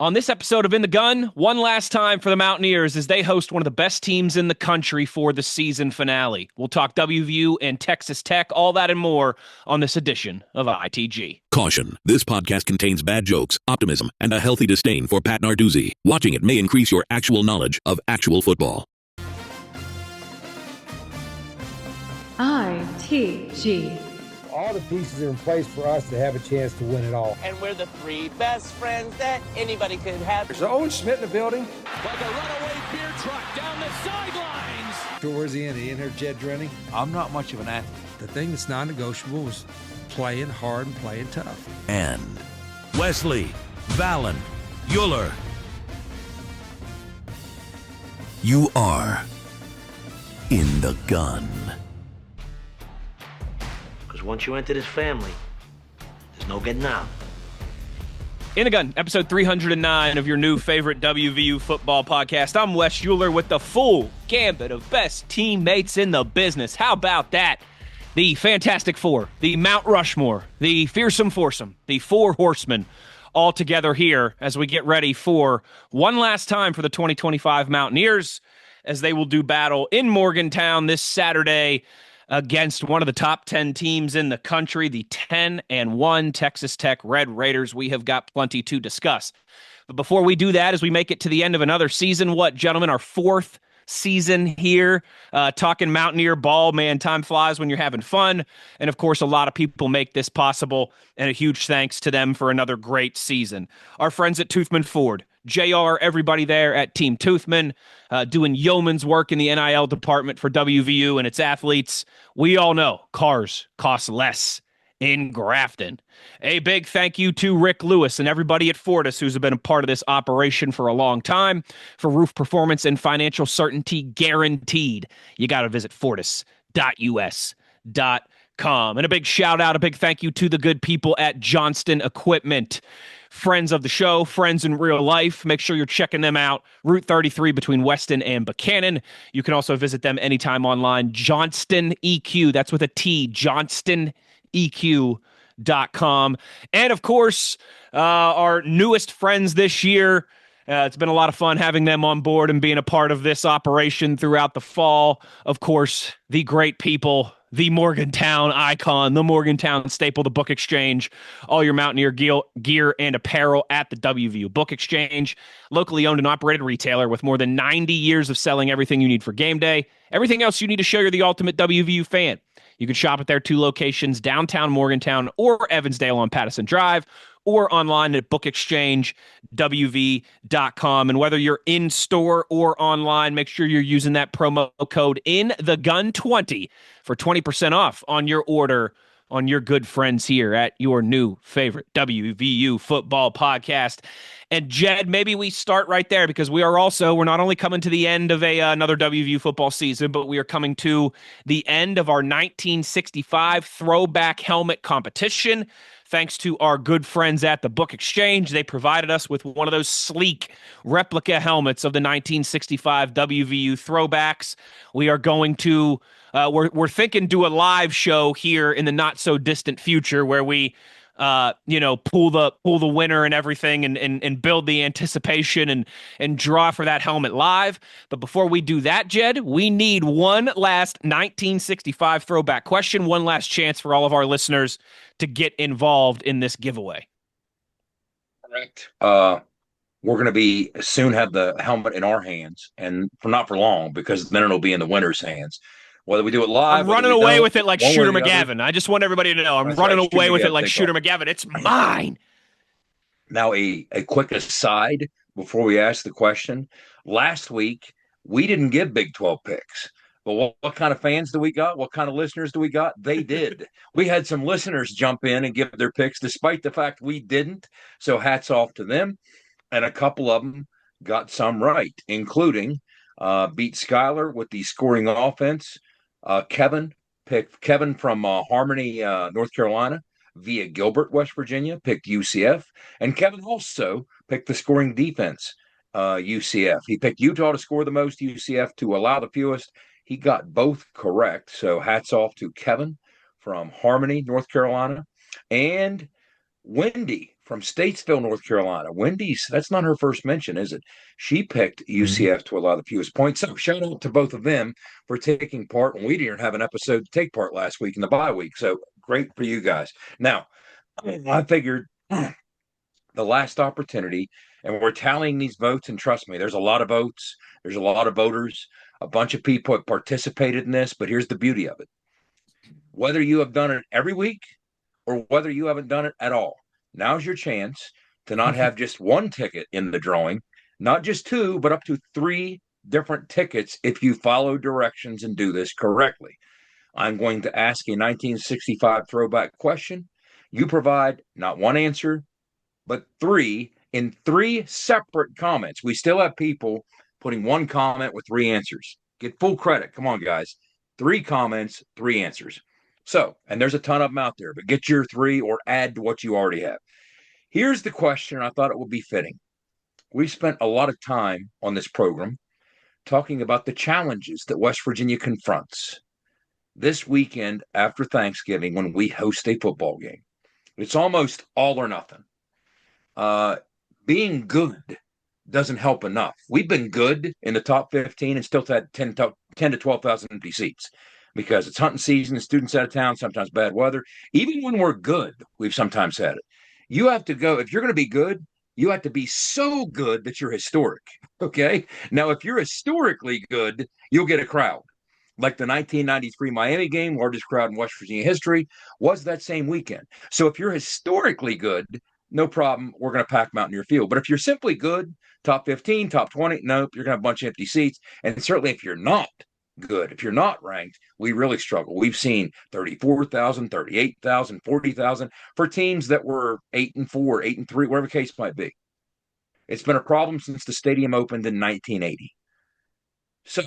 On this episode of In the Gun, one last time for the Mountaineers as they host one of the best teams in the country for the season finale. We'll talk WVU and Texas Tech, all that and more on this edition of ITG. Caution, this podcast contains bad jokes, optimism, and a healthy disdain for Pat Narduzzi. Watching it may increase your actual knowledge of actual football. ITG. All the pieces are in place for us to have a chance to win it all. And we're the three best friends that anybody could have. There's Owen Schmitt in the building. Like a runaway beer truck down the sidelines. Towards the end, he in here, Jed Drenning. I'm not much of an athlete. The thing that's non-negotiable is playing hard and playing tough. And Wesley, Valen, Uhler. You are in the gun. Once you enter this family, there's no getting out. In the Gun, episode 309 of your new favorite WVU football podcast. I'm Wes Uhler with the full gambit of best teammates in the business. How about that? The Fantastic Four, the Mount Rushmore, the Fearsome Foursome, the Four Horsemen, all together here as we get ready for one last time for the 2025 Mountaineers as they will do battle in Morgantown this Saturday against one of the top 10 teams in the country, the 10-1 Texas Tech Red Raiders. We have got plenty to discuss. But before we do that, as we make it to the end of another season, what, gentlemen, our fourth season here, talking Mountaineer ball, man, time flies when you're having fun. And of course, a lot of people make this possible, and a huge thanks to them for another great season. Our friends at Toothman Ford, JR, everybody there at Team Toothman, doing yeoman's work in the NIL department for WVU and its athletes. We all know cars cost less in Grafton. A big thank you to Rick Lewis and everybody at Fortis who's been a part of this operation for a long time. For roof performance and financial certainty guaranteed, you got to visit fortis.us.com. And a big shout out, a big thank you to the good people at Johnston Equipment. Friends of the show, friends in real life. Make sure you're checking them out. Route 33 between Weston and Buchanan. You can also visit them anytime online. Johnston EQ, that's with a T, JohnstonEQ.com. And of course, our newest friends this year. It's been a lot of fun having them on board and being a part of this operation throughout the fall. Of course, the great people, the Morgantown icon, the Morgantown staple, the Book Exchange, all your Mountaineer gear and apparel at the WVU Book Exchange, locally owned and operated retailer with more than 90 years of selling everything you need for game day, everything else you need to show you're the ultimate WVU fan. You can shop at their two locations, downtown Morgantown or Evansdale on Patterson Drive, or online at bookexchangewv.com. And whether you're in store or online, make sure you're using that promo code INTHEGUN20 for 20% off on your order on your good friends here at your new favorite WVU football podcast. And Jed, maybe we start right there because we're not only coming to the end of another WVU football season, but we are coming to the end of our 1965 throwback helmet competition. Thanks to our good friends at the Book Exchange, they provided us with one of those sleek replica helmets of the 1965 WVU throwbacks. We are going to, we're thinking do a live show here in the not so distant future where we, pull the winner and everything and build the anticipation and draw for that helmet live. But before we do that, Jed, we need one last 1965 throwback question, one last chance for all of our listeners to get involved in this giveaway. Correct. We're going to be soon have the helmet in our hands, and not for long because then it'll be in the winner's hands. Whether we do it live, I'm running away with it like Shooter McGavin. I just want everybody to know I'm running away with it like Shooter McGavin. It's mine. Now, a quick aside before we ask the question. Last week, we didn't give Big 12 picks. But what kind of fans do we got? What kind of listeners do we got? They did. We had some listeners jump in and give their picks despite the fact we didn't. So hats off to them. And a couple of them got some right, including beat Schuyler with the scoring offense. Kevin picked Kevin from Harmony, North Carolina, via Gilbert, West Virginia, picked UCF. And Kevin also picked the scoring defense, UCF. He picked Utah to score the most, UCF to allow the fewest. He got both correct. So hats off to Kevin from Harmony, North Carolina. And Wendy from Statesville, North Carolina. Wendy's, that's not her first mention, is it? She picked UCF to allow the fewest points. So shout out to both of them for taking part. And we didn't have an episode to take part last week in the bye week. So great for you guys. Now, I figured the last opportunity, and we're tallying these votes. And trust me, there's a lot of votes. There's a lot of voters. A bunch of people have participated in this. But here's the beauty of it. Whether you have done it every week or whether you haven't done it at all, now's your chance to not have just one ticket in the drawing, not just two, but up to 3 different tickets if you follow directions and do this correctly. I'm going to ask a 1965 throwback question. You provide not one answer, but 3 in 3 separate comments. We still have people putting one comment with 3 answers. Get full credit. Come on, guys. 3 comments, 3 answers. So, and there's a ton of them out there, but get your 3 or add to what you already have. Here's the question. I thought it would be fitting. We spent a lot of time on this program talking about the challenges that West Virginia confronts this weekend after Thanksgiving when we host a football game. It's almost all or nothing. Being good doesn't help enough. We've been good in the top 15 and still had 10 to 12,000 empty seats because it's hunting season, students out of town, sometimes bad weather. Even when we're good, we've sometimes had it. You have to go, if you're going to be good, you have to be so good that you're historic. Okay. Now, if you're historically good, you'll get a crowd. Like the 1993 Miami game, largest crowd in West Virginia history, was that same weekend. So if you're historically good, no problem. We're going to pack Mountaineer Field. But if you're simply good, top 15, top 20, nope, you're going to have a bunch of empty seats. And certainly if you're not good, if you're not ranked, we really struggle. We've seen 34,000, 38,000, 40,000 for teams that were 8-4, 8-3, whatever the case might be. It's been a problem since the stadium opened in 1980. So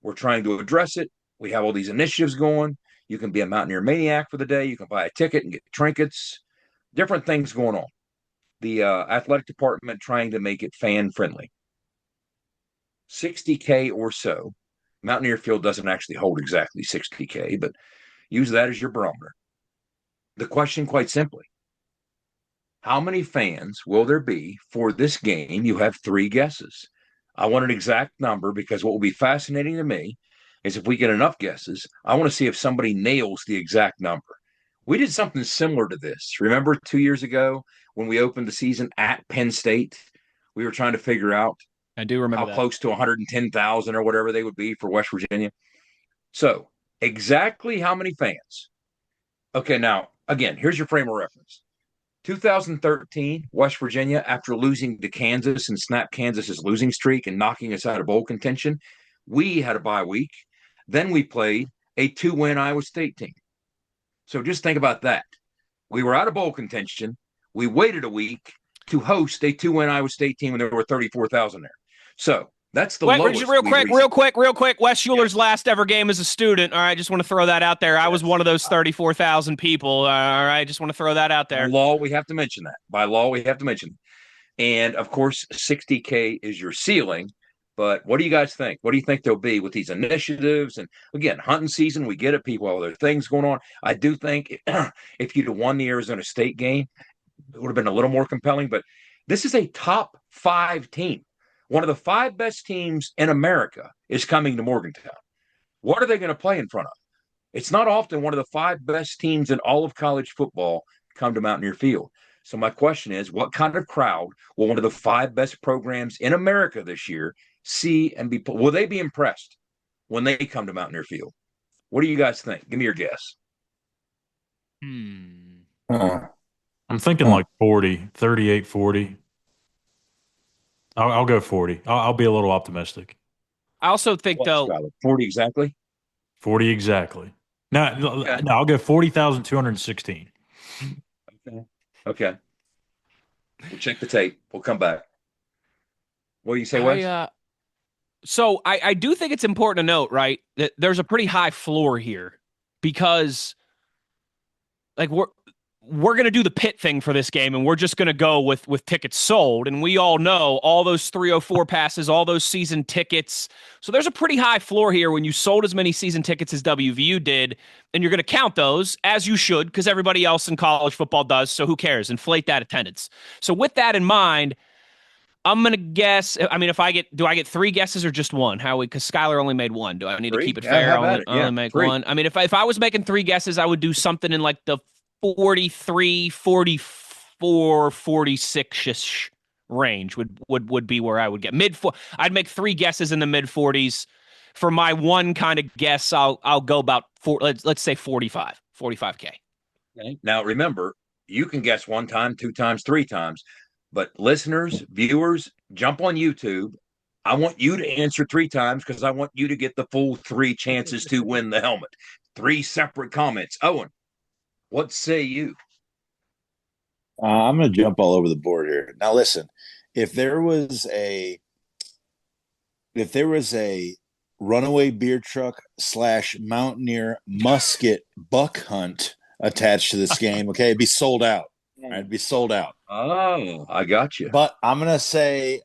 we're trying to address it. We have all these initiatives going. You can be a Mountaineer maniac for the day. You can buy a ticket and get trinkets. Different things going on. The athletic department trying to make it fan-friendly. 60K or so. Mountaineer Field doesn't actually hold exactly 60K, but use that as your barometer. The question, quite simply, how many fans will there be for this game? You have 3 guesses. I want an exact number because what will be fascinating to me is if we get enough guesses, I want to see if somebody nails the exact number. We did something similar to this. Remember 2 years ago when we opened the season at Penn State? We were trying to figure out I do remember how close to 110,000 or whatever they would be for West Virginia. So exactly how many fans? Okay, now, again, here's your frame of reference. 2013, West Virginia, after losing to Kansas and snapped Kansas's losing streak and knocking us out of bowl contention, we had a bye week. Then we played a 2-win Iowa State team. So just think about that. We were out of bowl contention. We waited a week to host a 2-win Iowa State team, and there were 34,000 there. So that's the lowest. Real quick. Wes Uhler's last ever game as a student. All right, just want to throw that out there. I was one of those 34,000 people. All right, just want to throw that out there. By law, we have to mention that. By law, we have to mention it. And, of course, 60K is your ceiling. But what do you guys think? What do you think there'll be with these initiatives? And, again, hunting season, we get it. People have other things going on. I do think if you'd have won the Arizona State game, it would have been a little more compelling. But this is a top 5 team. One of the 5 best teams in America is coming to Morgantown. What are they going to play in front of? It's not often one of the 5 best teams in all of college football come to Mountaineer Field. So my question is, what kind of crowd will one of the 5 best programs in America this year see and be? Will they be impressed when they come to Mountaineer Field? What do you guys think? Give me your guess. I'm thinking like 40, 38, 40. I'll go 40. I'll be a little optimistic. I also think, though, Schuyler, 40 exactly? 40 exactly. No, I'll go 40,216. Okay. We'll check the tape. We'll come back. What do you say, Wes? So I do think it's important to note, right, that there's a pretty high floor here because, like, we're going to do the pit thing for this game, and we're just going to go with tickets sold. And we all know all those 304 passes, all those season tickets. So there's a pretty high floor here when you sold as many season tickets as WVU did, and you're going to count those, as you should, because everybody else in college football does, so who cares? Inflate that attendance. So with that in mind, I'm going to guess, I mean, do I get 3 guesses or just one? Because Schuyler only made one. Do I need to keep it fair? Only make 3. one. I mean, if I was making 3 guesses, I would do something in like the 43, 44, 46-ish range would be where I would get. I'd make 3 guesses in the mid 40s. For my one kind of guess, I'll go about let's say 45K. Okay. Now remember, you can guess 1 time, 2 times, 3 times, but listeners, viewers, jump on YouTube. I want you to answer 3 times because I want you to get the full 3 chances to win the helmet. 3 separate comments. Owen, what say you? I'm going to jump all over the board here. Now, listen, if there was a runaway beer truck / Mountaineer musket buck hunt attached to this game, okay, it'd be sold out. Right? It'd be sold out. Oh, I got you. But I'm going to say,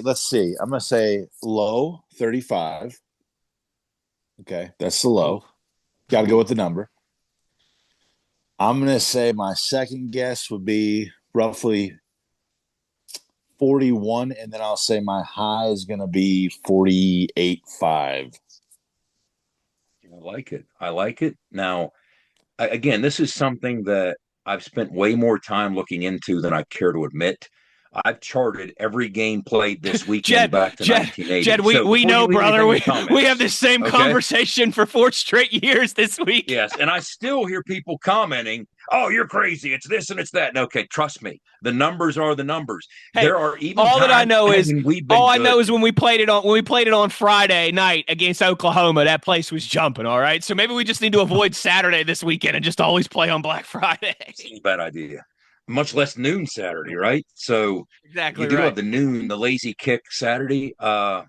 let's see. I'm going to say low 35. Okay, that's the low. Got to go with the number. I'm going to say my second guess would be roughly 41, and then I'll say my high is going to be 48.5. I like it. Now, again, this is something that I've spent way more time looking into than I care to admit. I've charted every game played this weekend back to 1980. Jed, we know, brother. We have the same conversation for 4 straight years this week. Yes, and I still hear people commenting, "Oh, you're crazy. It's this and it's that." And okay, trust me, the numbers are the numbers. Hey, there are even all that I know is when we played it on Friday night against Oklahoma, that place was jumping. All right, so maybe we just need to avoid Saturday this weekend and just always play on Black Friday. It's a bad idea. Much less noon Saturday, right? So exactly you do have the noon, the lazy kick Saturday. I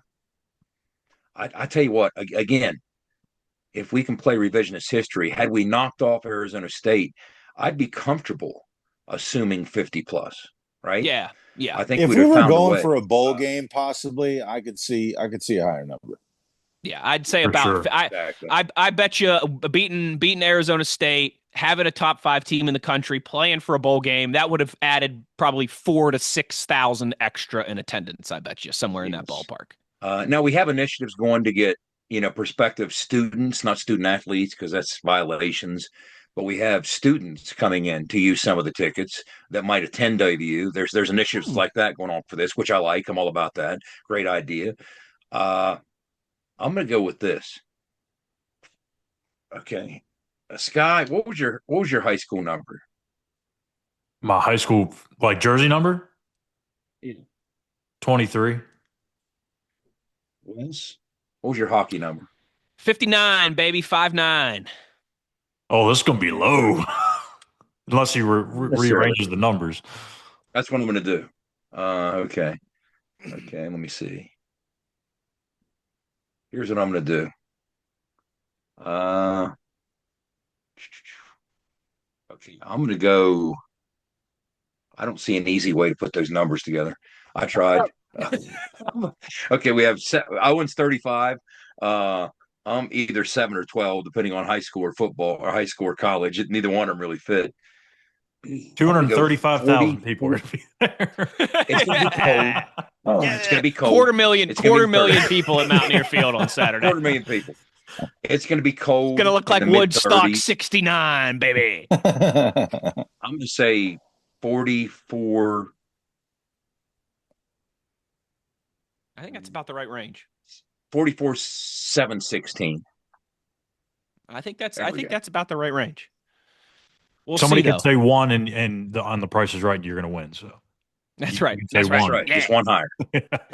tell you what, again, if we can play revisionist history, had we knocked off Arizona State, I'd be comfortable assuming 50 plus, right? Yeah. I think if we were going for a bowl game, possibly, I could see a higher number. Yeah, I'd say For about. sure. I bet you beating Arizona State, having a top 5 team in the country, playing for a bowl game, that would have added probably 4,000 to 6,000 extra in attendance. I bet you somewhere in that ballpark. Now we have initiatives going to get prospective students, not student athletes, because that's violations. But we have students coming in to use some of the tickets that might attend WVU. There's initiatives like that going on for this, which I like. I'm all about that. Great idea. I'm going to go with this. Okay, Sky, what was your high school number? My high school jersey number? Yeah. 23. What was your hockey number? 59, baby, 5'9". Oh, this is going to be low. Unless he rearranges the numbers. That's what I'm going to do. Okay, let me see. Here's what I'm going to do. Okay, I'm going to go. I don't see an easy way to put those numbers together. I tried. Okay, we have Owen's 35. I'm either 7 or 12, depending on high school or football or high school or college. Neither one of them really fit. 235,000 people are going to be there. It's going to be cold. It's going to be cold. Quarter million people at Mountaineer Field on Saturday. 250,000 people. It's going to be cold. It's going to look like Woodstock 69, baby. I'm going to say 44. I think that's about the right range. 44,716. I think that's about the right range. Somebody can say 1 and on the Price is Right, you're going to win. So that's right. That's right. Yeah. Just 1 higher.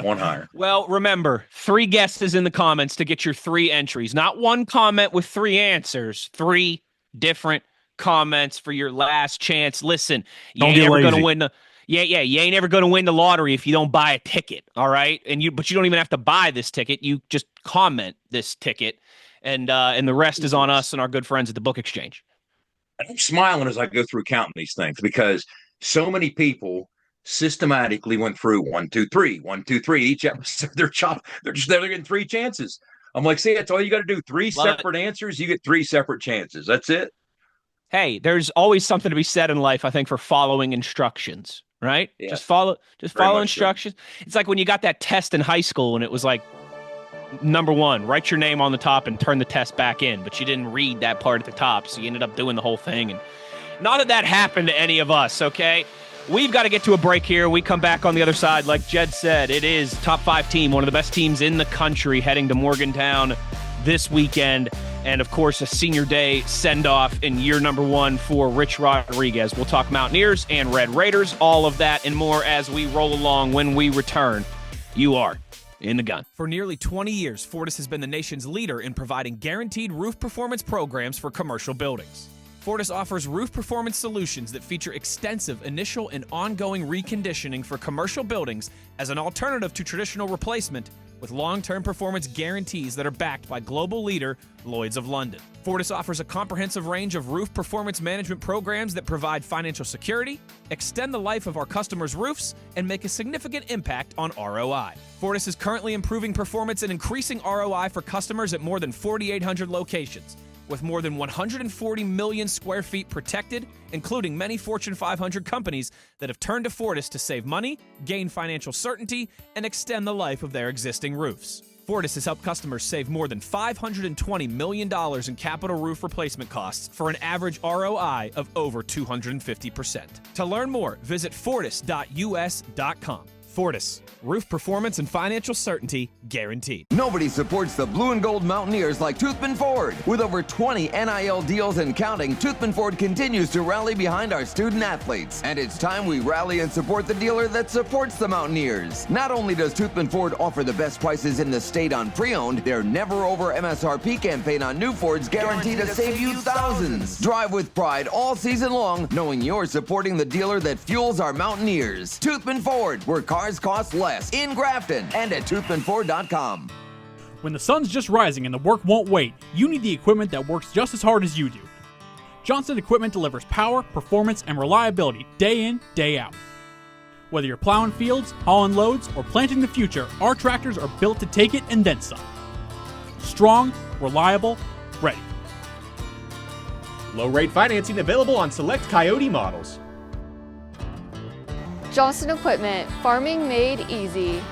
1 higher. Well, remember, 3 guesses in the comments to get your 3 entries. Not 1 comment with 3 answers. 3 different comments for your last chance. Listen, you ain't never going to win the. Yeah, you ain't ever going to win the lottery if you don't buy a ticket, all right? But you don't even have to buy this ticket. You just comment this ticket, and the rest is on us and our good friends at the Book Exchange. I'm smiling as I go through counting these things because so many people systematically went through 1, 2, 3, 1, 2, 3. Each episode, they're getting 3 chances. I'm like, see, that's all you got to do. 3 separate answers, you get 3 separate chances. That's it. Hey, there's always something to be said in life, I think, for following instructions, right? Yeah. Just follow instructions. So. It's like when you got that test in high school and it was like, number 1, write your name on the top and turn the test back in, but you didn't read that part at the top, so you ended up doing the whole thing. And not that happened to any of us, okay? We've got to get to a break here. We come back on the other side. Like Jed said, it is top 5 team, one of the best teams in the country, heading to Morgantown this weekend. And, of course, a senior day send-off in year number 1 for Rich Rodriguez. We'll talk Mountaineers and Red Raiders, all of that and more as we roll along when we return. You are in the gun. For nearly 20 years, Fortis has been the nation's leader in providing guaranteed roof performance programs for commercial buildings. Fortis offers roof performance solutions that feature extensive initial and ongoing reconditioning for commercial buildings as an alternative to traditional replacement, with long-term performance guarantees that are backed by global leader Lloyd's of London. Fortis offers a comprehensive range of roof performance management programs that provide financial security, extend the life of our customers' roofs, and make a significant impact on ROI. Fortis is currently improving performance and increasing ROI for customers at more than 4,800 locations, with more than 140 million square feet protected, including many Fortune 500 companies that have turned to Fortis to save money, gain financial certainty, and extend the life of their existing roofs. Fortis has helped customers save more than $520 million in capital roof replacement costs for an average ROI of over 250%. To learn more, visit fortis.us.com. Fortis, roof performance and financial certainty guaranteed. Nobody supports the blue and gold Mountaineers like Toothman Ford. With over 20 NIL deals and counting, Toothman Ford continues to rally behind our student athletes. And it's time we rally and support the dealer that supports the Mountaineers. Not only does Toothman Ford offer the best prices in the state on pre-owned, their never over MSRP campaign on new Fords guaranteed to save you thousands. Drive with pride all season long, knowing you're supporting the dealer that fuels our Mountaineers. Toothman Ford, where cars cost less, in Grafton and at toothmanford.com. When the sun's just rising and the work won't wait, you need the equipment that works just as hard as you do. Johnson Equipment delivers power, performance, and reliability day in, day out. Whether you're plowing fields, hauling loads, or planting the future, our tractors are built to take it and then some. Strong, reliable, ready. Low rate financing available on select Coyote models. Johnson Equipment, farming made easy.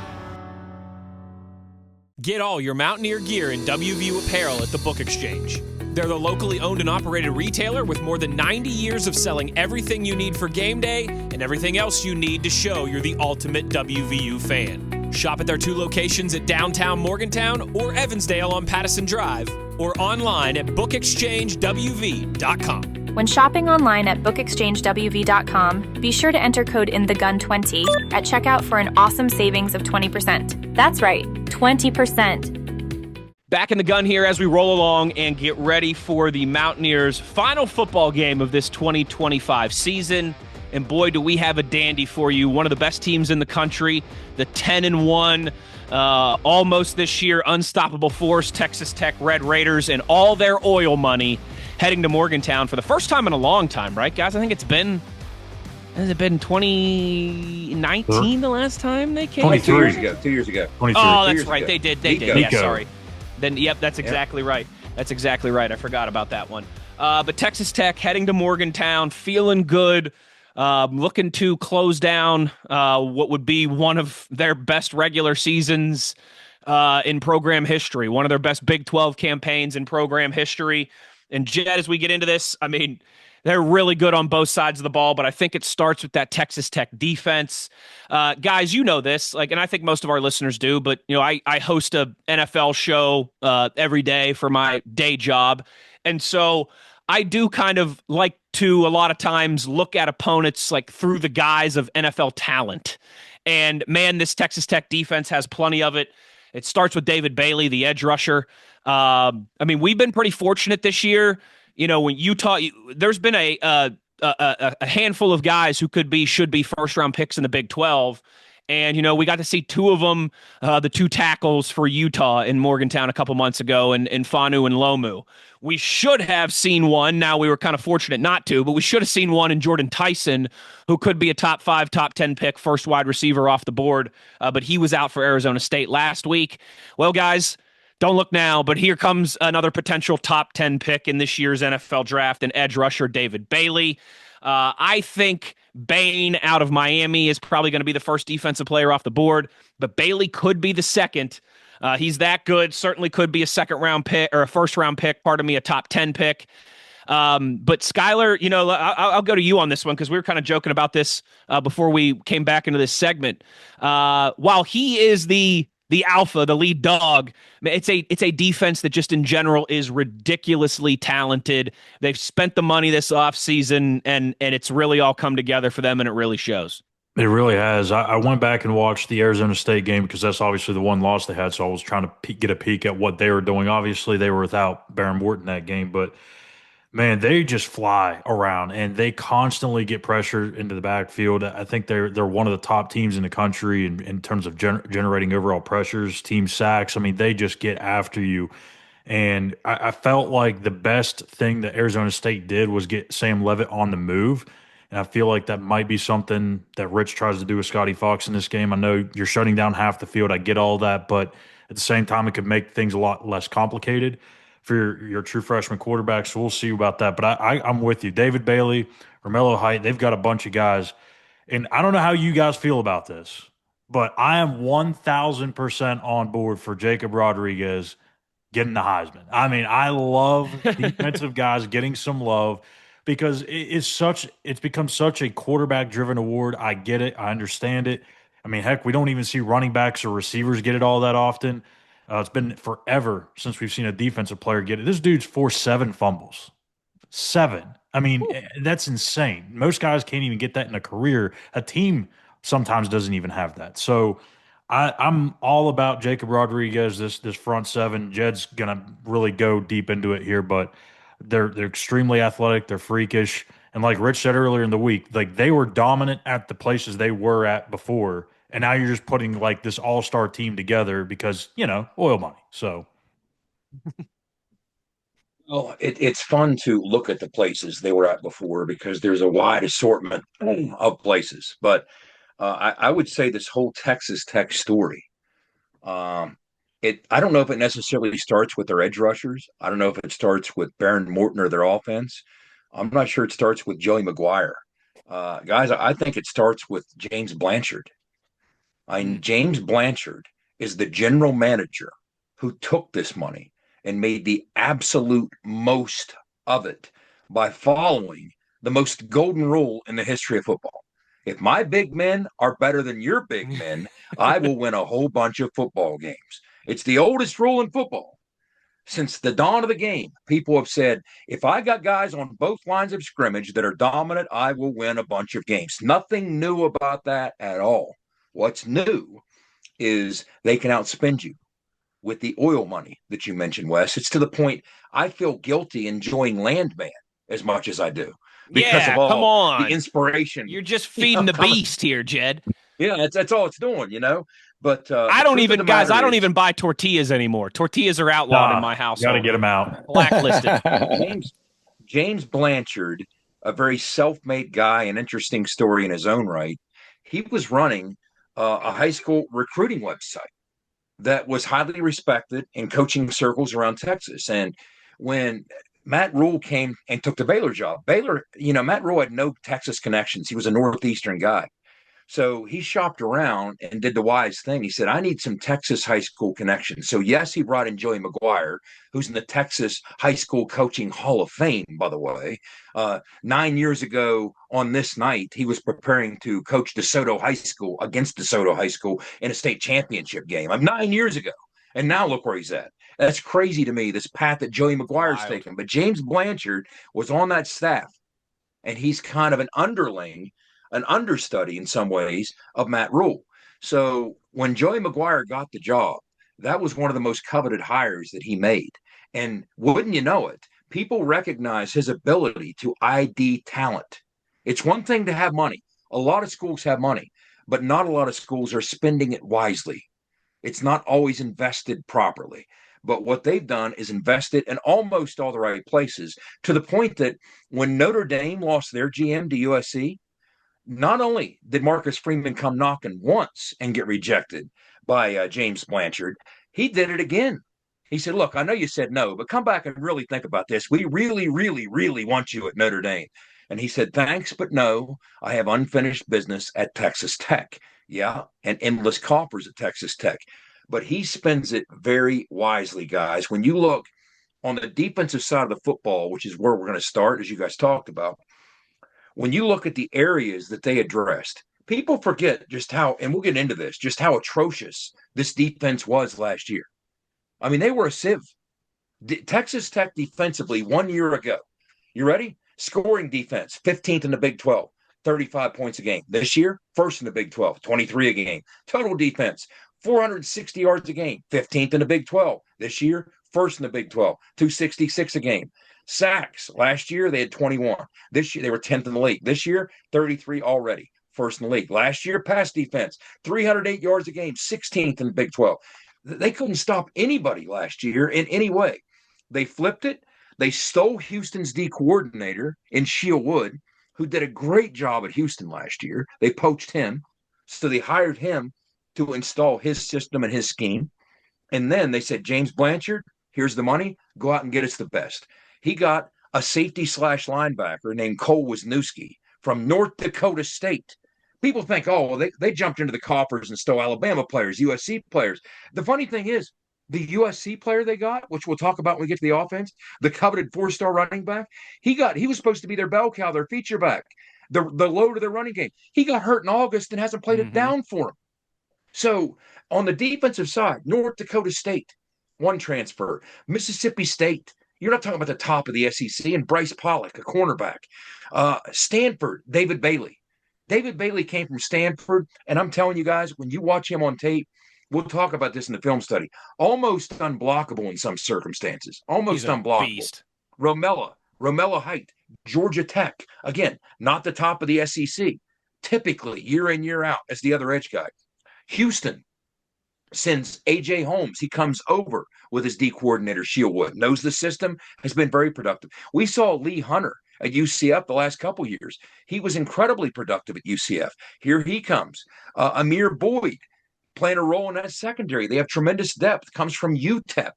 Get all your Mountaineer gear in WVU apparel at the Book Exchange. They're the locally owned and operated retailer with more than 90 years of selling everything you need for game day and everything else you need to show you're the ultimate WVU fan. Shop at their 2 locations at downtown Morgantown or Evansdale on Pattison Drive, or online at bookexchangewv.com. When shopping online at bookexchangewv.com, be sure to enter code INTHEGUN20 at checkout for an awesome savings of 20%. That's right, 20%. Back in the gun here as we roll along and get ready for the Mountaineers' final football game of this 2025 season. And boy, do we have a dandy for you. One of the best teams in the country, the 10-1, almost this year, unstoppable force, Texas Tech Red Raiders, and all their oil money heading to Morgantown for the first time in a long time, right, guys? I think has it been 2019 the last time they came? 2 years ago. 2 years ago. Oh, that's right. They did. Yeah, Nico. sorry. Then, yep, that's exactly right. That's exactly right. I forgot about that one. But Texas Tech heading to Morgantown, feeling good, looking to close down what would be one of their best regular seasons in program history, one of their best Big 12 campaigns in program history. And Jed, as we get into this, I mean, they're really good on both sides of the ball, but I think it starts with that Texas Tech defense. Guys, you know this, and I think most of our listeners do, but I host a NFL show every day for my day job. And so I do kind of like to a lot of times look at opponents like through the guise of NFL talent. And man, this Texas Tech defense has plenty of it. It starts with David Bailey, the edge rusher. I mean, we've been pretty fortunate this year. When Utah, there's been a handful of guys who should be first round picks in the Big 12. And, we got to see two of them, the two tackles for Utah in Morgantown a couple months ago, in Fanu and Lomu. We should have seen one. Now, we were kind of fortunate not to, but we should have seen one in Jordan Tyson, who could be a top 5, top 10 pick, first wide receiver off the board. But he was out for Arizona State last week. Well, guys, don't look now, but here comes another potential top 10 pick in this year's NFL draft, and edge rusher David Bailey. I think Bain out of Miami is probably going to be the first defensive player off the board, but Bailey could be the second. He's that good. Certainly could be a second-round pick or a first-round pick, a top 10 pick. But Schuyler, I'll go to you on this one because we were kind of joking about this before we came back into this segment. While he is the alpha, the lead dog, it's a defense that just in general is ridiculously talented. They've spent the money this offseason, and it's really all come together for them, and it really shows. It really has. I went back and watched the Arizona State game because that's obviously the one loss they had, so I was trying to get a peek at what they were doing. Obviously, they were without Baron Morton that game, but man, they just fly around and they constantly get pressure into the backfield. I think they're one of the top teams in the country in terms of generating overall pressures, team sacks. I mean, they just get after you. And I felt like the best thing that Arizona State did was get Sam Leavitt on the move. And I feel like that might be something that Rich tries to do with Scotty Fox in this game. I know you're shutting down half the field. I get all that. But at the same time, it could make things a lot less complicated for your true freshman quarterback. So we'll see about that. But I'm with you. David Bailey, Romello Height, they've got a bunch of guys. And I don't know how you guys feel about this, but I am 1,000% on board for Jacob Rodriguez getting the Heisman. I mean, I love defensive guys getting some love because it's become such a quarterback-driven award. I get it. I understand it. I mean, heck, we don't even see running backs or receivers get it all that often. It's been forever since we've seen a defensive player get it. This dude's forced 7 fumbles. 7. I mean, that's insane. Most guys can't even get that in a career. A team sometimes doesn't even have that. So I'm all about Jacob Rodriguez, this front 7. Jed's going to really go deep into it here, but they're extremely athletic. They're freakish. And like Rich said earlier in the week, like they were dominant at the places they were at before. And now you're just putting like this all-star team together because, oil money. So. Well, it's fun to look at the places they were at before because there's a wide assortment of places. But I would say this whole Texas Tech story, I don't know if it necessarily starts with their edge rushers. I don't know if it starts with Baron Morton or their offense. I'm not sure it starts with Joey McGuire. Guys, I think it starts with James Blanchard. James Blanchard is the general manager who took this money and made the absolute most of it by following the most golden rule in the history of football. If my big men are better than your big men, I will win a whole bunch of football games. It's the oldest rule in football. Since the dawn of the game, people have said, if I got guys on both lines of scrimmage that are dominant, I will win a bunch of games. Nothing new about that at all. What's new is they can outspend you with the oil money that you mentioned, Wes. It's to the point I feel guilty enjoying Landman as much as I do because of all the inspiration. You're just feeding the beast here, Jed. Yeah, that's all it's doing, But I don't even buy tortillas anymore. Tortillas are outlawed in my house. Got to get them out. Blacklisted. James Blanchard, a very self-made guy, an interesting story in his own right. He was running a high school recruiting website that was highly respected in coaching circles around Texas. And when Matt Rule came and took the Baylor job, Matt Rule had no Texas connections. He was a Northeastern guy. So he shopped around and did the wise thing. He said, I need some Texas high school connections. So, yes, he brought in Joey McGuire, who's in the Texas High School Coaching Hall of Fame, by the way. 9 years ago on this night, he was preparing to coach DeSoto High School against DeSoto High School in a state championship game. 9 years ago. And now look where he's at. That's crazy to me, this path that Joey McGuire's taken. But James Blanchard was on that staff, and he's kind of an underling, an understudy in some ways of Matt Rule. So when Joey McGuire got the job, that was one of the most coveted hires that he made. And wouldn't you know it, people recognize his ability to ID talent. It's one thing to have money. A lot of schools have money, but not a lot of schools are spending it wisely. It's not always invested properly. But what they've done is invested in almost all the right places, to the point that when Notre Dame lost their GM to USC, not only did Marcus Freeman come knocking once and get rejected by James Blanchard, he did it again. He said, look, I know you said no, but come back and really think about this. We really, really, really want you at Notre Dame. And he said, thanks, but no, I have unfinished business at Texas Tech. Yeah, and endless coffers at Texas Tech. But he spends it very wisely, guys. When you look on the defensive side of the football, which is where we're going to start, as you guys talked about, when you look at the areas that they addressed, people forget just how, and we'll get into this, just how atrocious this defense was last year. I mean, they were a sieve. Texas Tech defensively 1 year ago, you ready? Scoring defense, 15th in the Big 12, 35 points a game. This year, first in the Big 12, 23 a game. Total defense, 460 yards a game, 15th in the Big 12. This year, first in the Big 12, 266 a game. Sacks, last year they had 21. This year they were 10th in the league. This year, 33 already, first in the league. Last year, pass defense, 308 yards a game, 16th in the Big 12. They couldn't stop anybody last year in any way. They flipped it. They stole Houston's D coordinator in Sheil Wood, who did a great job at Houston last year. They poached him. So they hired him to install his system and his scheme. And then they said, James Blanchard, here's the money. Go out and get us the best. He got a safety / linebacker named Cole Wisniewski from North Dakota State. People think, oh, well, they jumped into the coffers and stole Alabama players, USC players. The funny thing is, the USC player they got, which we'll talk about when we get to the offense, the coveted 4-star running back, he was supposed to be their bell cow, their feature back, the load of their running game. He got hurt in August and hasn't played it down for him. So on the defensive side, North Dakota State, one transfer. Mississippi State, you're not talking about the top of the SEC, and Bryce Pollock, a cornerback. Stanford, David Bailey. David Bailey came from Stanford, and I'm telling you guys, when you watch him on tape, we'll talk about this in the film study, almost unblockable in some circumstances. Almost unblockable. Beast. Romello Height, Georgia Tech. Again, not the top of the SEC. Typically, year in, year out, as the other edge guy. Houston sends A.J. Holmes. He comes over with his D coordinator, Sheil Wood. Knows the system, has been very productive. We saw Lee Hunter at UCF the last couple years. He was incredibly productive at UCF. Here he comes. Amir Boyd playing a role in that secondary. They have tremendous depth. Comes from UTEP.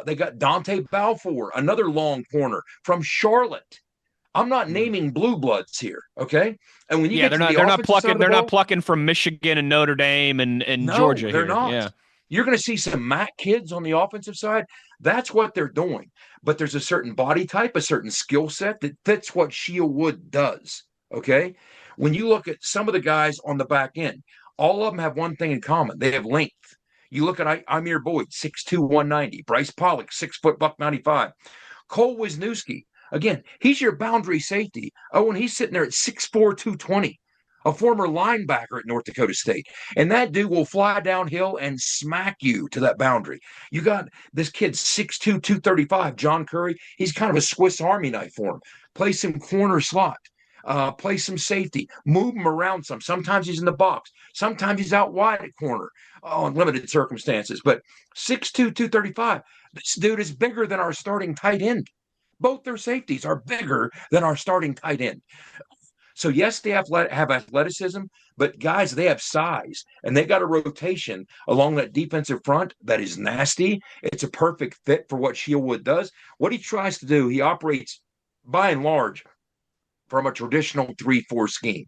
They got Dante Balfour, another long corner from Charlotte. I'm not naming blue bloods here, okay? And when you get they're not plucking from Michigan and Notre Dame and no, Georgia. They're here. not. Yeah. You're going to see some MAC kids on the offensive side. That's what they're doing. But there's a certain body type, a certain skill set that fits what Sheil Wood does, okay? When you look at some of the guys on the back end, all of them have one thing in common. They have length. You look at Amir Boyd, 6'2", 190. Bryce Pollock, 6 foot, 195. Cole Wisniewski, again, he's your boundary safety. Oh, and he's sitting there at 6'4", 220, a former linebacker at North Dakota State. And that dude will fly downhill and smack you to that boundary. You got this kid, 6'2", 235, John Curry. He's kind of a Swiss Army knife for him. Play some corner slot. Play some safety. Move him around some. Sometimes he's in the box. Sometimes he's out wide at corner in limited circumstances. But 6'2", 235, this dude is bigger than our starting tight end. Both their safeties are bigger than our starting tight end. So, yes, they have athleticism, but, guys, they have size. And they got a rotation along that defensive front that is nasty. It's a perfect fit for what Sheil Wood does. What he tries to do, he operates, by and large, from a traditional 3-4 scheme.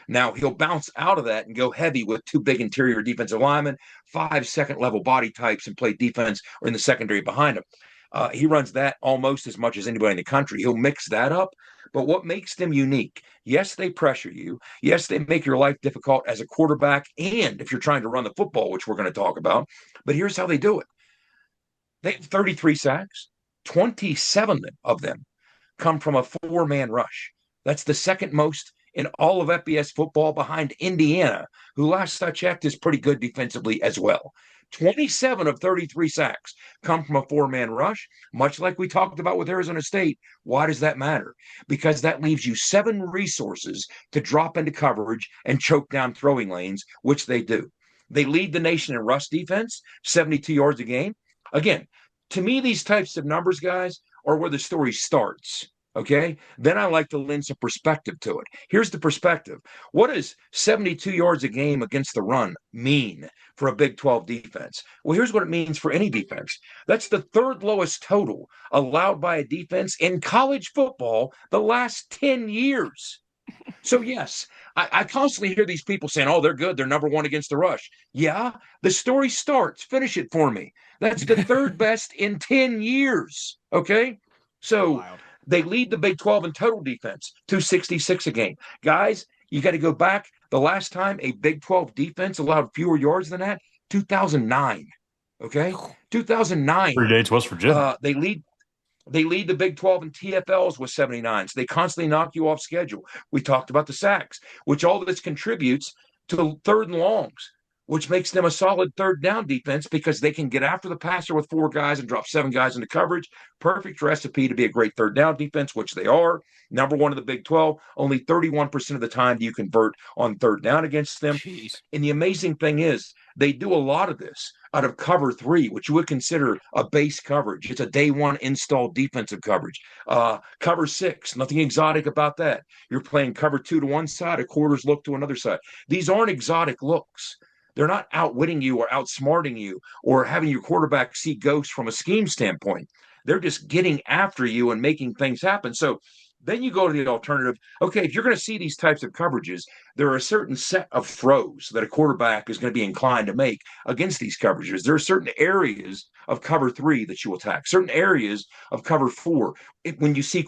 Now, he'll bounce out of that and go heavy with 2 big interior defensive linemen, 5 second-level body types, and play defense or in the secondary behind him. He runs that almost as much as anybody in the country. He'll mix that up. But what makes them unique, yes, they pressure you. Yes, they make your life difficult as a quarterback and if you're trying to run the football, which we're going to talk about. But here's how they do it. They have 33 sacks. 27 of them come from a 4-man rush. That's the second most in all of FBS football behind Indiana, who last I checked is pretty good defensively as well. 27 of 33 sacks come from a four-man rush, much like we talked about with Arizona State. Why does that matter? Because that leaves you 7 resources to drop into coverage and choke down throwing lanes, which they do. They lead the nation in rush defense, 72 yards a game. Again, to me, these types of numbers, guys, are where the story starts. Okay, then I like to lend some perspective to it. Here's the perspective. What does 72 yards a game against the run mean for a Big 12 defense? Well, here's what it means for any defense. That's the third lowest total allowed by a defense in college football the last 10 years. So, yes, I constantly hear these people saying, oh, they're good. They're number one against the rush. Yeah, the story starts. Finish it for me. That's the third best in 10 years. Okay, so wild. They lead the Big 12 in total defense, 266 a game. Guys, you got to go back. The last time a Big 12 defense allowed fewer yards than that, 2009. Okay, 2009. Predates West Virginia. They lead the Big 12 in TFLs with 79. So they constantly knock you off schedule. We talked about the sacks, which all of this contributes to third and longs, which makes them a solid third down defense because they can get after the passer with 4 guys and drop 7 guys into coverage. Perfect recipe to be a great third down defense, which they are. Number one in the Big 12. Only 31% of the time do you convert on third down against them. Jeez. And the amazing thing is they do a lot of this out of cover 3, which you would consider a base coverage. It's a day one installed defensive coverage. Cover 6, nothing exotic about that. You're playing cover 2 to one side, a quarters look to another side. These aren't exotic looks. They're not outwitting you or outsmarting you or having your quarterback see ghosts from a scheme standpoint. They're just getting after you and making things happen. So then you go to the alternative. Okay, if you're going to see these types of coverages, there are a certain set of throws that a quarterback is going to be inclined to make against these coverages. There are certain areas of cover 3 that you attack, certain areas of cover 4. When you see a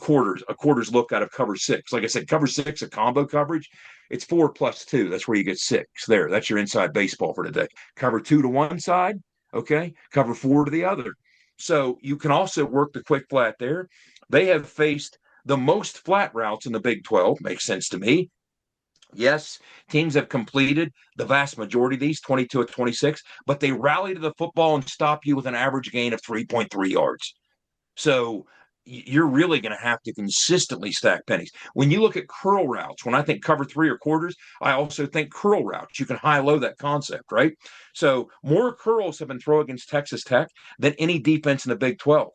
quarters look out of cover 6. Like I said, cover 6, a combo coverage, it's 4 plus 2. That's where you get 6 there. That's your inside baseball for today. Cover 2 to one side, okay? Cover 4 to the other. So you can also work the quick flat there. They have faced the most flat routes in the Big 12. Makes sense to me. Yes, teams have completed the vast majority of these, 22 of 26, but they rally to the football and stop you with an average gain of 3.3 yards. So you're really going to have to consistently stack pennies. When you look at curl routes, when I think cover 3 or quarters, I also think curl routes. You can high-low that concept, right? So more curls have been thrown against Texas Tech than any defense in the Big 12.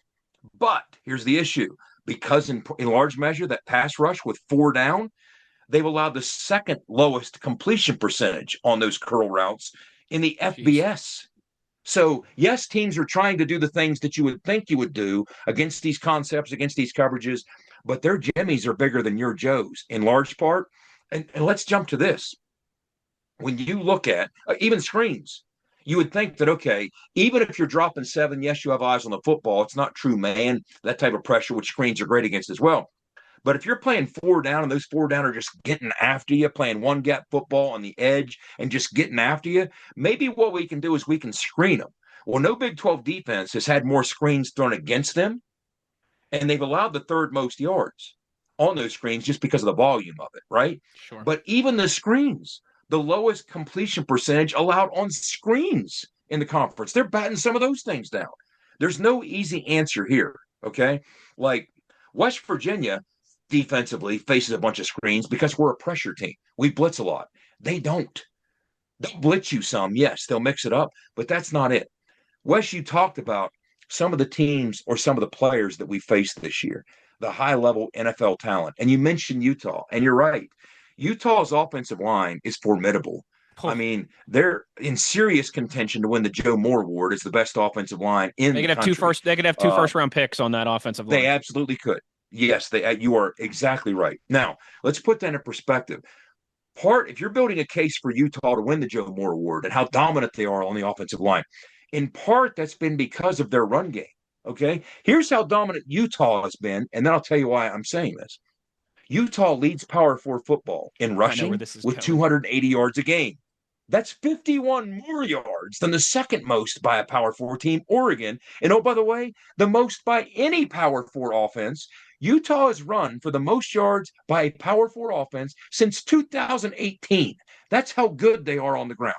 But here's the issue. Because in large measure, that pass rush with 4 down, they've allowed the second lowest completion percentage on those curl routes in the FBS. So, yes, teams are trying to do the things that you would think you would do against these concepts, against these coverages, but their jimmies are bigger than your Joes in large part. And let's jump to this. When you look at even screens, you would think that, okay, even if you're dropping 7, yes, you have eyes on the football. It's not true man, that type of pressure, which screens are great against as well. But if you're playing 4 down and those 4 down are just getting after you, playing one gap football on the edge and just getting after you, maybe what we can do is we can screen them. Well, no Big 12 defense has had more screens thrown against them, and they've allowed the third most yards on those screens just because of the volume of it, right? Sure. But even the screens, the lowest completion percentage allowed on screens in the conference. They're batting some of those things down. There's no easy answer here, okay? Like West Virginia defensively faces a bunch of screens because we're a pressure team. We blitz a lot. They don't. They'll blitz you some, yes. They'll mix it up, but that's not it. Wes, you talked about some of the teams or some of the players that we faced this year, the high-level NFL talent, and you mentioned Utah, and you're right. Utah's offensive line is formidable. I mean, they're in serious contention to win the Joe Moore Award as the best offensive line in the country. They could have 2 first-round picks on that offensive line. They absolutely could. Yes, you are exactly right. Now, let's put that in perspective. If you're building a case for Utah to win the Joe Moore Award and how dominant they are on the offensive line, in part that's been because of their run game. Okay, here's how dominant Utah has been, and then I'll tell you why I'm saying this. Utah leads Power 4 football in rushing with 280 yards a game. That's 51 more yards than the second most by a Power 4 team, Oregon. And oh, by the way, the most by any Power 4 offense Utah has run for the most yards by a Power 4 offense since 2018. That's how good they are on the ground.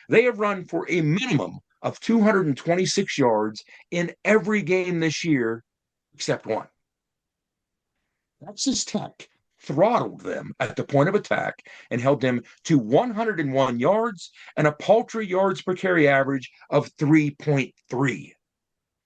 They have run for a minimum of 226 yards in every game this year except one. Texas Tech throttled them at the point of attack and held them to 101 yards and a paltry yards per carry average of 3.3.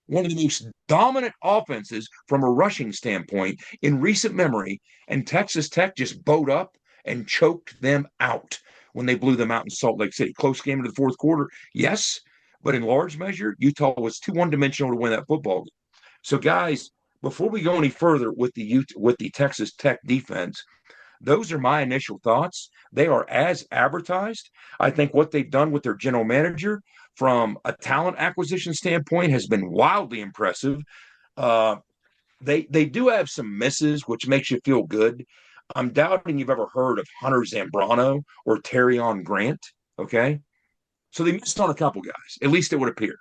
One of the most dominant offenses from a rushing standpoint in recent memory, and Texas Tech just bowed up and choked them out when they blew them out in Salt Lake City. Close game into the fourth quarter, yes, but in large measure, Utah was too one-dimensional to win that football game. So, guys, before we go any further with the Texas Tech defense, those are my initial thoughts. They are as advertised. I think what they've done with their general manager from a talent acquisition standpoint has been wildly impressive. They do have some misses, which makes you feel good. I'm doubting you've ever heard of Hunter Zambrano or Terrion Grant. Okay, so they missed on a couple guys. At least it would appear.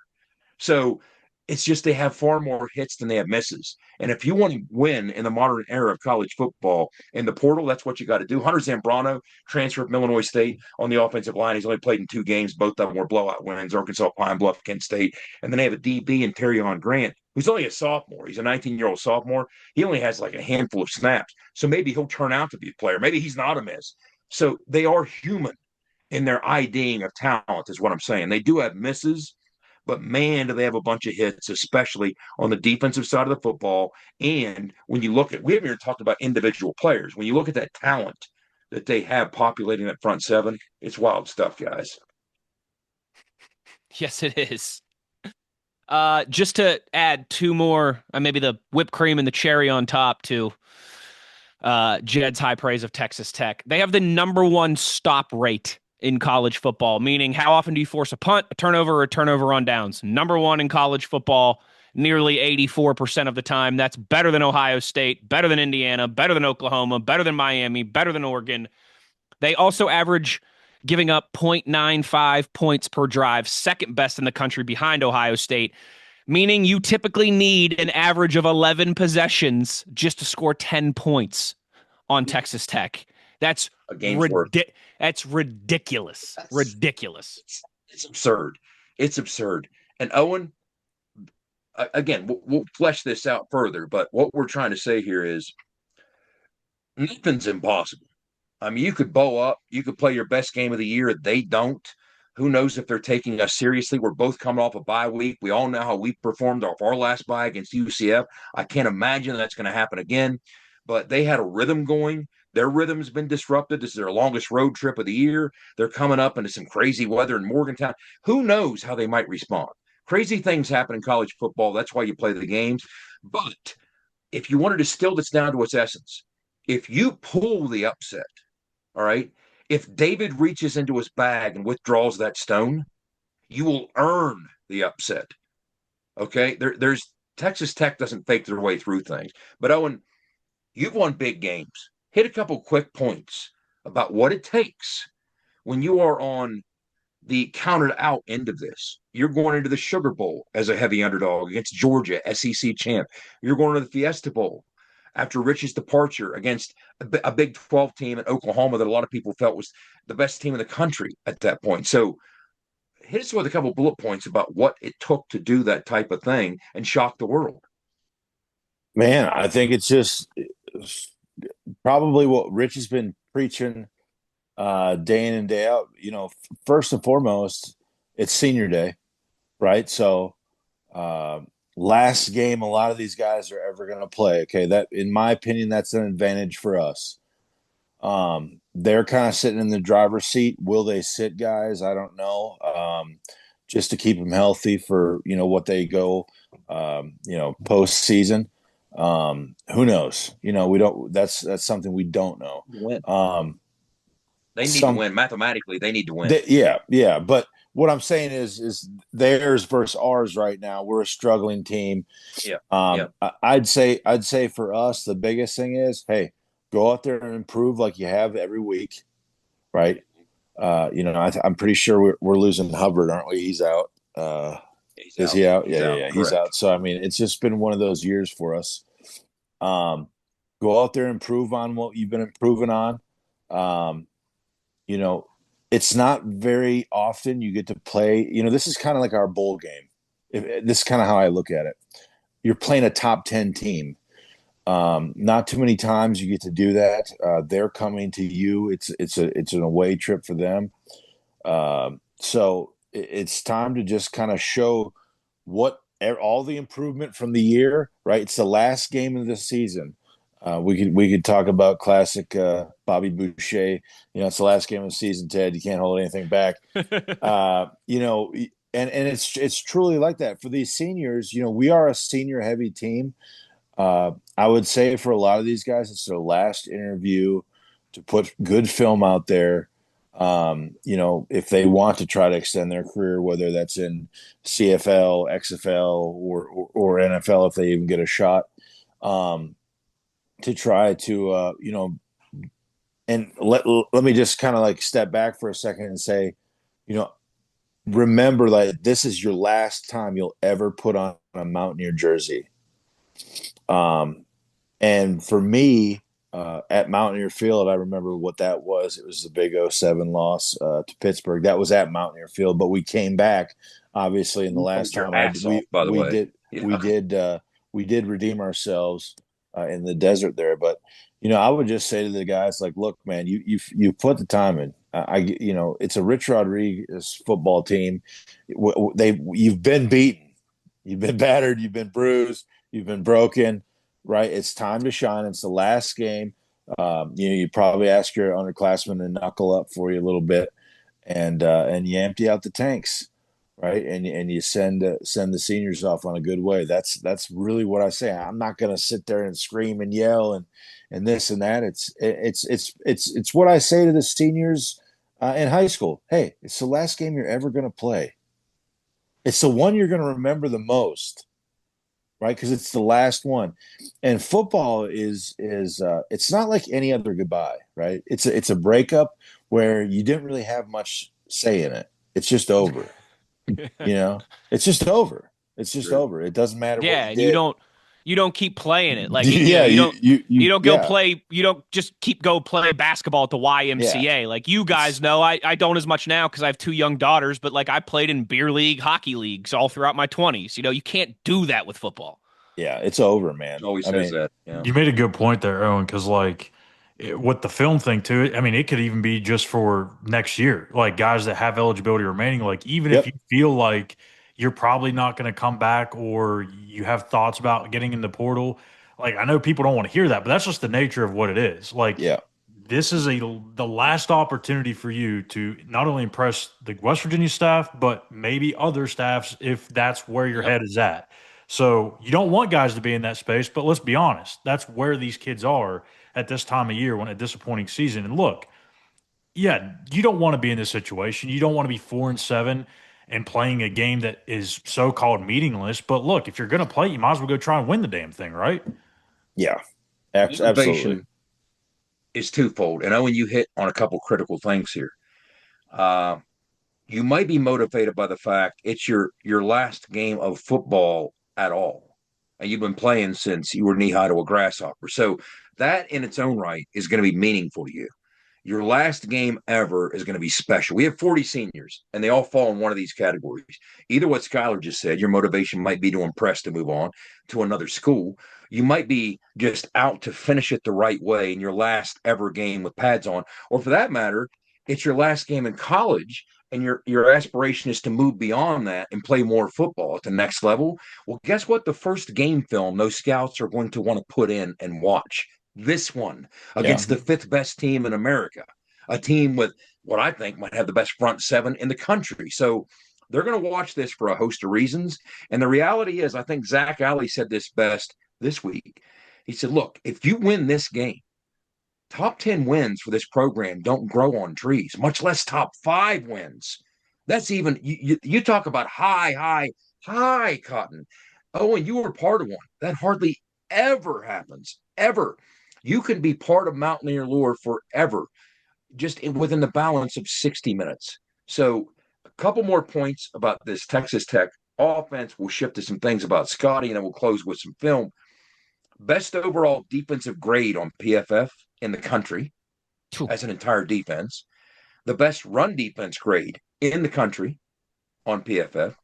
So it's just they have far more hits than they have misses. And if you want to win in the modern era of college football in the portal, that's what you got to do. Hunter Zambrano, transfer from Illinois State on the offensive line. He's only played in 2 games. Both of them were blowout wins, Arkansas, Pine Bluff, Kent State. And then they have a DB in Terrion Grant, who's only a sophomore. He's a 19-year-old sophomore. He only has like a handful of snaps. So maybe he'll turn out to be a player. Maybe he's not a miss. So they are human in their IDing of talent is what I'm saying. They do have misses, but man, do they have a bunch of hits, especially on the defensive side of the football. And when you look at, we haven't even talked about individual players. When you look at that talent that they have populating that front seven, it's wild stuff, guys. Yes, it is. Just to add 2 more, maybe the whipped cream and the cherry on top to Jed's high praise of Texas Tech. They have the number 1 stop rate in college football, meaning how often do you force a punt, a turnover, or a turnover on downs? Number 1 in college football, nearly 84% of the time. That's better than Ohio State, better than Indiana, better than Oklahoma, better than Miami, better than Oregon. They also average giving up 0.95 points per drive, second best in the country behind Ohio State, meaning you typically need an average of 11 possessions just to score 10 points on Texas Tech. That's that's ridiculous. Ridiculous. It's absurd. It's absurd. And Owen, again, we'll flesh this out further, but what we're trying to say here is nothing's impossible. I mean, you could bow up, you could play your best game of the year. They don't. Who knows if they're taking us seriously? We're both coming off a bye week. We all know how we performed off our last bye against UCF. I can't imagine that's going to happen again. But they had a rhythm going. Their rhythm's been disrupted. This is their longest road trip of the year. They're coming up into some crazy weather in Morgantown. Who knows how they might respond? Crazy things happen in college football. That's why you play the games. But if you want to distill this down to its essence, if you pull the upset, all right, if David reaches into his bag and withdraws that stone, you will earn the upset. Okay? There's Texas Tech doesn't fake their way through things. But Owen, you've won big games. Hit a couple quick points about what it takes when you are on the counted out end of this. You're going into the Sugar Bowl as a heavy underdog against Georgia, SEC champ. You're going to the Fiesta Bowl after Rich's departure against a Big 12 team in Oklahoma that a lot of people felt was the best team in the country at that point. So hit us with a couple bullet points about what it took to do that type of thing and shock the world. Man, I think it's just probably what Rich has been preaching day in and day out. You know, first and foremost, it's senior day, right? So last game a lot of these guys are ever going to play. Okay, that in my opinion, that's an advantage for us. They're kind of sitting in the driver's seat. Will they sit guys? I don't know. Just to keep them healthy for, you know, what they go, postseason. Who knows? You know, we don't. That's something we don't know. They need to win mathematically. They need to win. Yeah. But what I'm saying is theirs versus ours right now. We're a struggling team. I'd say for us the biggest thing is, hey, go out there and improve like you have every week, right? I'm pretty sure we're losing Hubbard, aren't we? He's out. Is he out? Yeah, he's out. So I mean, it's just been one of those years for us. Go out there and improve on what you've been improving on. You know, it's not very often you get to play. You know, this is kind of like our bowl game. This is kind of how I look at it. You're playing a top 10 team. Not too many times you get to do that. They're coming to you. It's an away trip for them. So it's time to just kind of show what all the improvement from the year, right? It's the last game of the season. We could talk about classic Bobby Boucher. You know, it's the last game of the season, Ted. You can't hold anything back. You know, and it's truly like that for these seniors. You know, we are a senior heavy team. I would say for a lot of these guys, it's their last interview to put good film out there. You know, if they want to try to extend their career, whether that's in CFL, XFL, or NFL, if they even get a shot, to try to, you know, and let me just kind of like step back for a second and say, you know, remember that this is your last time you'll ever put on a Mountaineer jersey. And for me, at Mountaineer Field, I remember what that was. It was the big 07 loss to Pittsburgh. That was at Mountaineer Field, but we came back obviously in the last time we did redeem ourselves in the desert there. But you know, I would just say to the guys like, look, man, you put the time in. You know, it's a Rich Rodriguez football team. You've been beaten, you've been battered, you've been bruised, you've been broken. Right, it's time to shine. It's the last game. You know, you probably ask your underclassmen to knuckle up for you a little bit, and you empty out the tanks, right? And you send the seniors off on a good way. That's really what I say. I'm not going to sit there and scream and yell and this and that. It's what I say to the seniors in high school. Hey, it's the last game you're ever going to play. It's the one you're going to remember the most. Right, because it's the last one, and football is it's not like any other goodbye. Right, it's a breakup where you didn't really have much say in it. It's just over. You know, it's just over. It's just over. It doesn't matter. Yeah, what and you don't keep playing it. Like yeah, you don't go play. You don't just go play basketball at the YMCA. Yeah. Like you guys know, I don't as much now because I have two young daughters. But like I played in beer league, hockey leagues all throughout my 20s. You know, you can't do that with football. Yeah, it's over, man. Always says that. Yeah. You made a good point there, Owen, because like with the film thing too, I mean, it could even be just for next year. Like guys that have eligibility remaining, like even if you feel like you're probably not going to come back or you have thoughts about getting in the portal, like I know people don't want to hear that, but that's just the nature of what it is. Like, this is the last opportunity for you to not only impress the West Virginia staff, but maybe other staffs if that's where your head is at. So you don't want guys to be in that space, but let's be honest, that's where these kids are at this time of year when a disappointing season. And look, yeah, you don't want to be in this situation. You don't want to be 4-7 and playing a game that is so-called meaningless. But look, if you're going to play, you might as well go try and win the damn thing, right? Yeah, absolutely. Is twofold. And Owen, you hit on a couple critical things here. You might be motivated by the fact it's your last game of football at all. And you've been playing since you were knee-high to a grasshopper. So that in its own right is going to be meaningful to you. Your last game ever is going to be special. We have 40 seniors, and they all fall in one of these categories. Either what Schuyler just said, your motivation might be to impress to move on to another school. You might be just out to finish it the right way in your last ever game with pads on. Or for that matter, it's your last game in college, and your aspiration is to move beyond that and play more football at the next level. Well, guess what? The first game film those scouts are going to want to put in and watch. This one against the fifth best team in America, a team with what I think might have the best front seven in the country. So they're going to watch this for a host of reasons. And the reality is, I think Zach Alley said this best this week. He said, look, if you win this game, top 10 wins for this program don't grow on trees, much less top 5 wins. That's even, you talk about high, Cotton. Oh, and you were part of one. That hardly ever happens, ever. You can be part of Mountaineer lore forever, just within the balance of 60 minutes. So a couple more points about this Texas Tech offense. We'll shift to some things about Scotty, and then we'll close with some film. best overall defensive grade on PFF in the country as an entire defense, the best run defense grade in the country on PFF.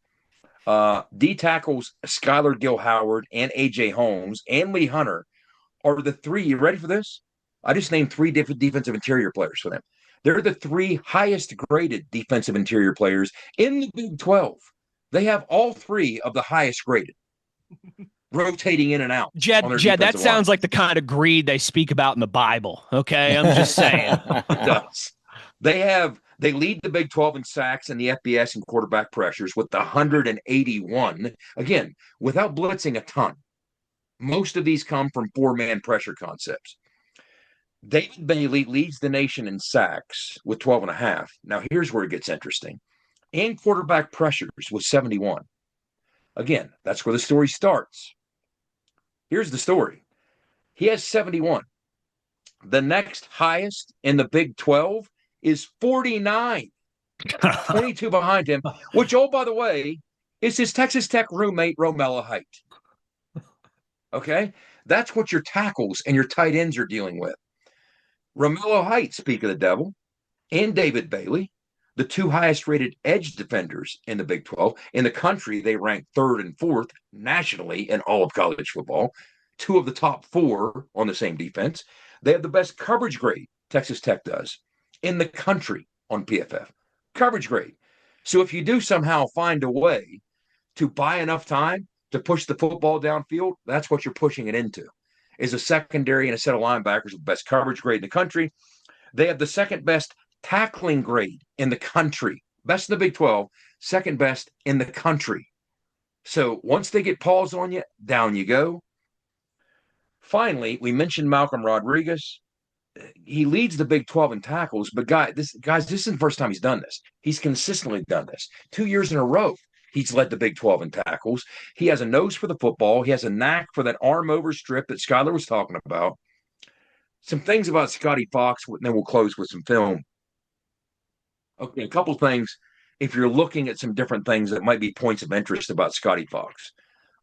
D tackles Skylar Gill-Howard and A.J. Holmes and Lee Hunter are the three. You ready for this? I just named three different defensive interior players for them. They're the three highest graded defensive interior players in the Big 12. They have all three of the highest graded, rotating in and out. Jed, that sounds like the kind of greed they speak about in the Bible. Okay, I'm just saying. It does. They lead the Big 12 in sacks and the FBS and quarterback pressures with the 181. Again, without blitzing a ton. Most of these come from four-man pressure concepts. David Bailey leads the nation in sacks with 12.5. Now, here's where it gets interesting. And quarterback pressures with 71. Again, that's where the story starts. Here's the story. He has 71. The next highest in the Big 12 is 49. 22 behind him, which, oh, by the way, is his Texas Tech roommate, Romello Height. Okay? That's what your tackles and your tight ends are dealing with. Romello Height, speak of the devil, and David Bailey, the two highest rated edge defenders in the Big 12. In the country, they rank third and fourth nationally in all of college football. Two of the top four on the same defense. They have the best coverage grade, Texas Tech does, in the country on PFF. Coverage grade. So if you do somehow find a way to buy enough time to push the football downfield, that's what you're pushing it into, is a secondary and a set of linebackers with the best coverage grade in the country. They have the second best tackling grade in the country. Best in the Big 12, second best in the country. So once they get paws on you, down you go. Finally, we mentioned Malcolm Rodriguez. He leads the Big 12 in tackles, but this isn't the first time he's done this. He's consistently done this. 2 years in a row, he's led the Big 12 in tackles. He has a nose for the football. He has a knack for that arm over strip that Schuyler was talking about. Some things about Scotty Fox, and then we'll close with some film. Okay, a couple things. If you're looking at some different things that might be points of interest about Scotty Fox.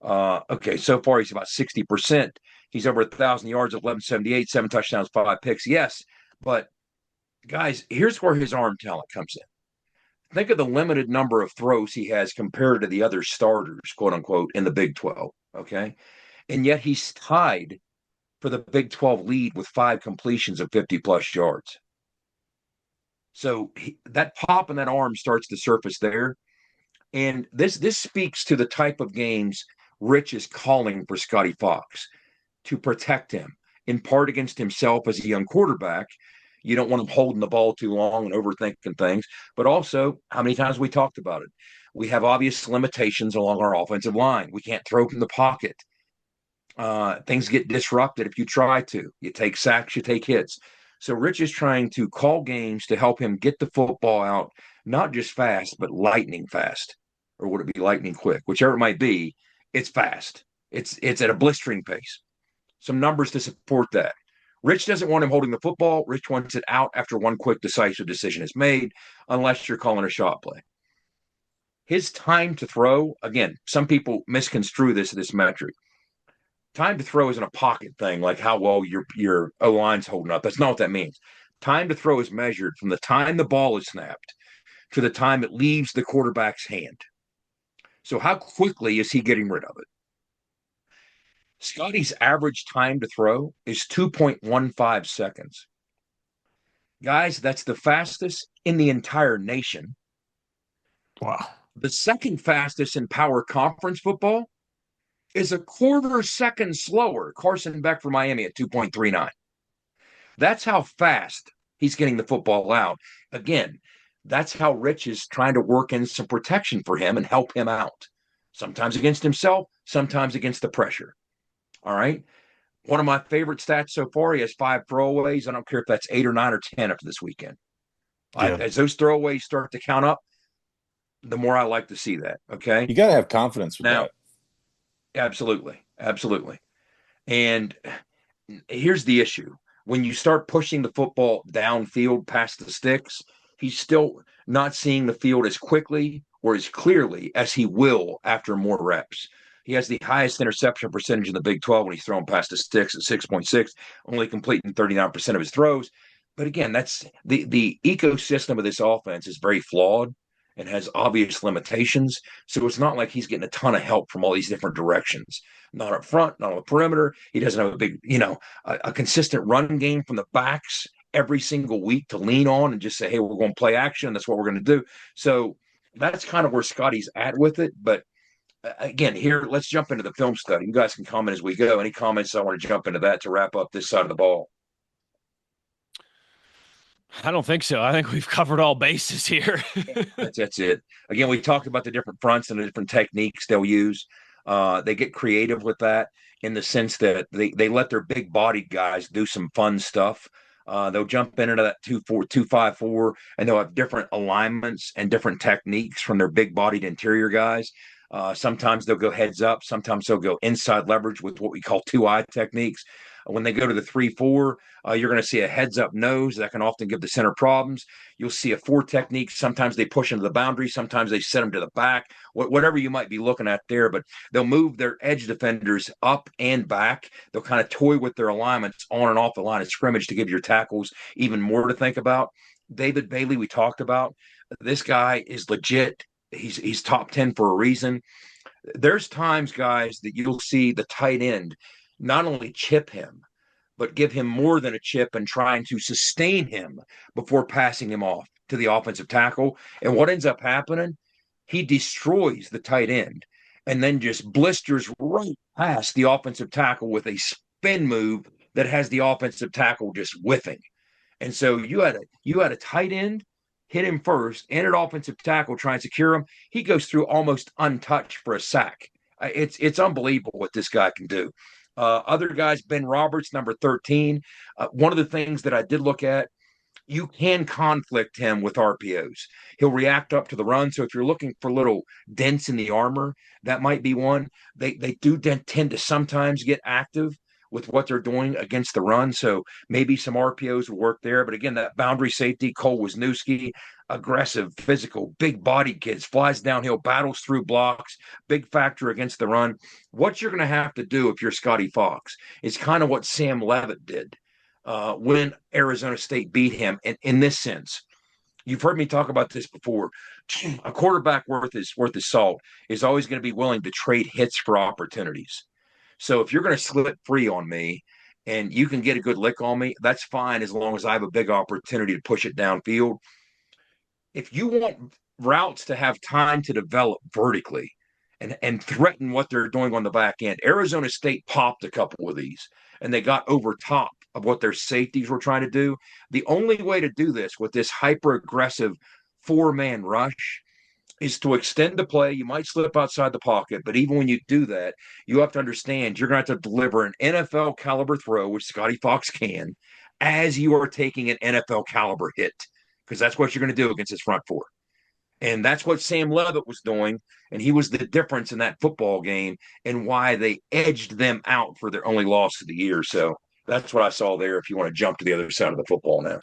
Okay, so far he's about 60%. He's over 1,000 yards, 1178, 7 touchdowns, 5 picks. Yes, but guys, here's where his arm talent comes in. Think of the limited number of throws he has compared to the other starters, quote unquote, in the Big 12. Okay, and yet he's tied for the Big 12 lead with 5 completions of 50 plus yards. So that pop in that arm starts to surface there. And this speaks to the type of games Rich is calling for Scotty Fox to protect him, in part against himself as a young quarterback. You don't want him holding the ball too long and overthinking things, but also how many times we talked about it. We have obvious limitations along our offensive line. We can't throw from the pocket. Things get disrupted if you try to. You take sacks, you take hits. So Rich is trying to call games to help him get the football out, not just fast, but lightning fast, or would it be lightning quick? Whichever it might be, it's fast. It's at a blistering pace. Some numbers to support that. Rich doesn't want him holding the football. Rich wants it out after one quick, decisive decision is made, unless you're calling a shot play. His time to throw, again, some people misconstrue this metric. Time to throw isn't a pocket thing, like how well your O-line's holding up. That's not what that means. Time to throw is measured from the time the ball is snapped to the time it leaves the quarterback's hand. So how quickly is he getting rid of it? Scotty's average time to throw is 2.15 seconds. Guys, that's the fastest in the entire nation. Wow. The second fastest in power conference football is a quarter second slower. Carson Beck for Miami at 2.39. That's how fast he's getting the football out. Again, that's how Rich is trying to work in some protection for him and help him out. Sometimes against himself, sometimes against the pressure. All right. One of my favorite stats so far, he has 5 throwaways. I don't care if that's 8 or 9 or 10 after this weekend. Yeah. As those throwaways start to count up, the more I like to see that. Okay. You got to have confidence with that. Absolutely. Absolutely. And here's the issue. When you start pushing the football downfield past the sticks, he's still not seeing the field as quickly or as clearly as he will after more reps. He has the highest interception percentage in the Big 12 when he's throwing past the sticks at 6.6, only completing 39% of his throws. But again, that's the ecosystem of this offense is very flawed and has obvious limitations. So it's not like he's getting a ton of help from all these different directions. Not up front, not on the perimeter. He doesn't have a big, a consistent run game from the backs every single week to lean on and just say, hey, we're going to play action. That's what we're going to do. So that's kind of where Scotty's at with it. But again, here, let's jump into the film study. You guys can comment as we go. Any comments? I want to jump into that to wrap up this side of the ball. I don't think so. I think we've covered all bases here. That's it. Again, we talked about the different fronts and the different techniques they'll use. They get creative with that in the sense that they let their big bodied guys do some fun stuff. They'll jump into that 2-4, 2-5-4, and they'll have different alignments and different techniques from their big bodied interior guys. Sometimes they'll go heads up. Sometimes they'll go inside leverage with what we call 2-eye techniques. When they go to the 3-4, you're going to see a heads up nose that can often give the center problems. You'll see a 4 technique. Sometimes they push into the boundary. Sometimes they set them to the back, whatever you might be looking at there. But they'll move their edge defenders up and back. They'll kind of toy with their alignments on and off the line of scrimmage to give your tackles even more to think about. David Bailey, we talked about. This guy is legit. He's top 10 for a reason. There's times, guys, that you'll see the tight end not only chip him, but give him more than a chip and trying to sustain him before passing him off to the offensive tackle. And what ends up happening, he destroys the tight end and then just blisters right past the offensive tackle with a spin move that has the offensive tackle just whiffing. And so you had a tight end hit him first and an offensive tackle try and secure him. He goes through almost untouched for a sack. It's unbelievable what this guy can do. Other guys, Ben Roberts, number 13. One of the things that I did look at, you can conflict him with RPOs. He'll react up to the run. So if you're looking for little dents in the armor, that might be one. They do tend to sometimes get active with what they're doing against the run. So maybe some RPOs will work there. But again, that boundary safety, Cole Wisniewski, aggressive, physical, big-bodied kids, flies downhill, battles through blocks, big factor against the run. What you're going to have to do if you're Scotty Fox is kind of what Sam Leavitt did when Arizona State beat him in this sense. You've heard me talk about this before. A quarterback worth his salt is always going to be willing to trade hits for opportunities. So if you're going to slip free on me and you can get a good lick on me, that's fine as long as I have a big opportunity to push it downfield. If you want routes to have time to develop vertically and threaten what they're doing on the back end, Arizona State popped a couple of these and they got over top of what their safeties were trying to do. The only way to do this with this hyper-aggressive 4-man rush is to extend the play. You might slip outside the pocket, but even when you do that, you have to understand you're going to have to deliver an NFL caliber throw, which Scotty Fox can, as you are taking an NFL caliber hit, because that's what you're going to do against his front four. And that's what Sam Leavitt was doing, and he was the difference in that football game and why they edged them out for their only loss of the year. So that's what I saw there if you want to jump to the other side of the football now.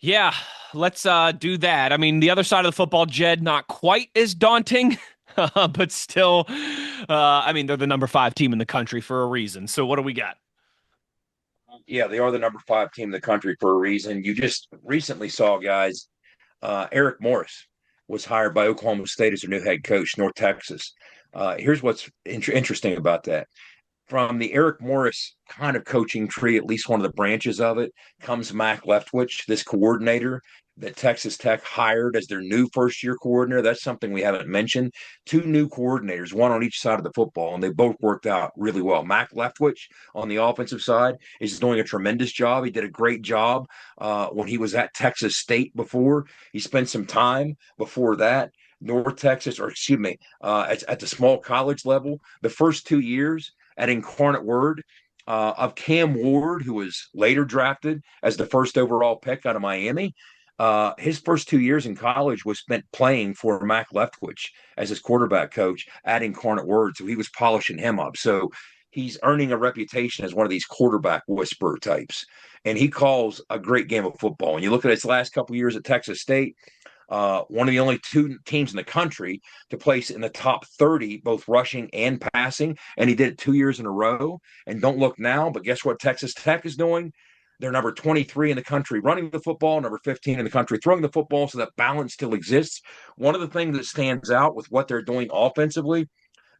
Yeah, let's do that. I mean, the other side of the football, Jed, not quite as daunting, but still, I mean, they're the number 5 team in the country for a reason. So what do we got? Yeah, they are the number 5 team in the country for a reason. You just recently saw, guys, Eric Morris was hired by Oklahoma State as their new head coach, North Texas. Here's what's interesting about that. From the Eric Morris kind of coaching tree, at least one of the branches of it, comes Mac Leftwich, this coordinator that Texas Tech hired as their new first-year coordinator. That's something we haven't mentioned. 2 new coordinators, one on each side of the football, and they both worked out really well. Mac Leftwich on the offensive side is doing a tremendous job. He did a great job when he was at Texas State before. He spent some time before that, North Texas, at the small college level. The first 2 years at Incarnate Word of Cam Ward, who was later drafted as the first overall pick out of Miami. His first 2 years in college was spent playing for Mac Leftwich as his quarterback coach at Incarnate Word. So he was polishing him up. So he's earning a reputation as one of these quarterback whisperer types. And he calls a great game of football. And you look at his last couple years at Texas State, one of the only two teams in the country to place in the top 30, both rushing and passing. And he did it 2 years in a row. And don't look now, but guess what Texas Tech is doing? They're number 23 in the country running the football, number 15 in the country throwing the football, so that balance still exists. One of the things that stands out with what they're doing offensively,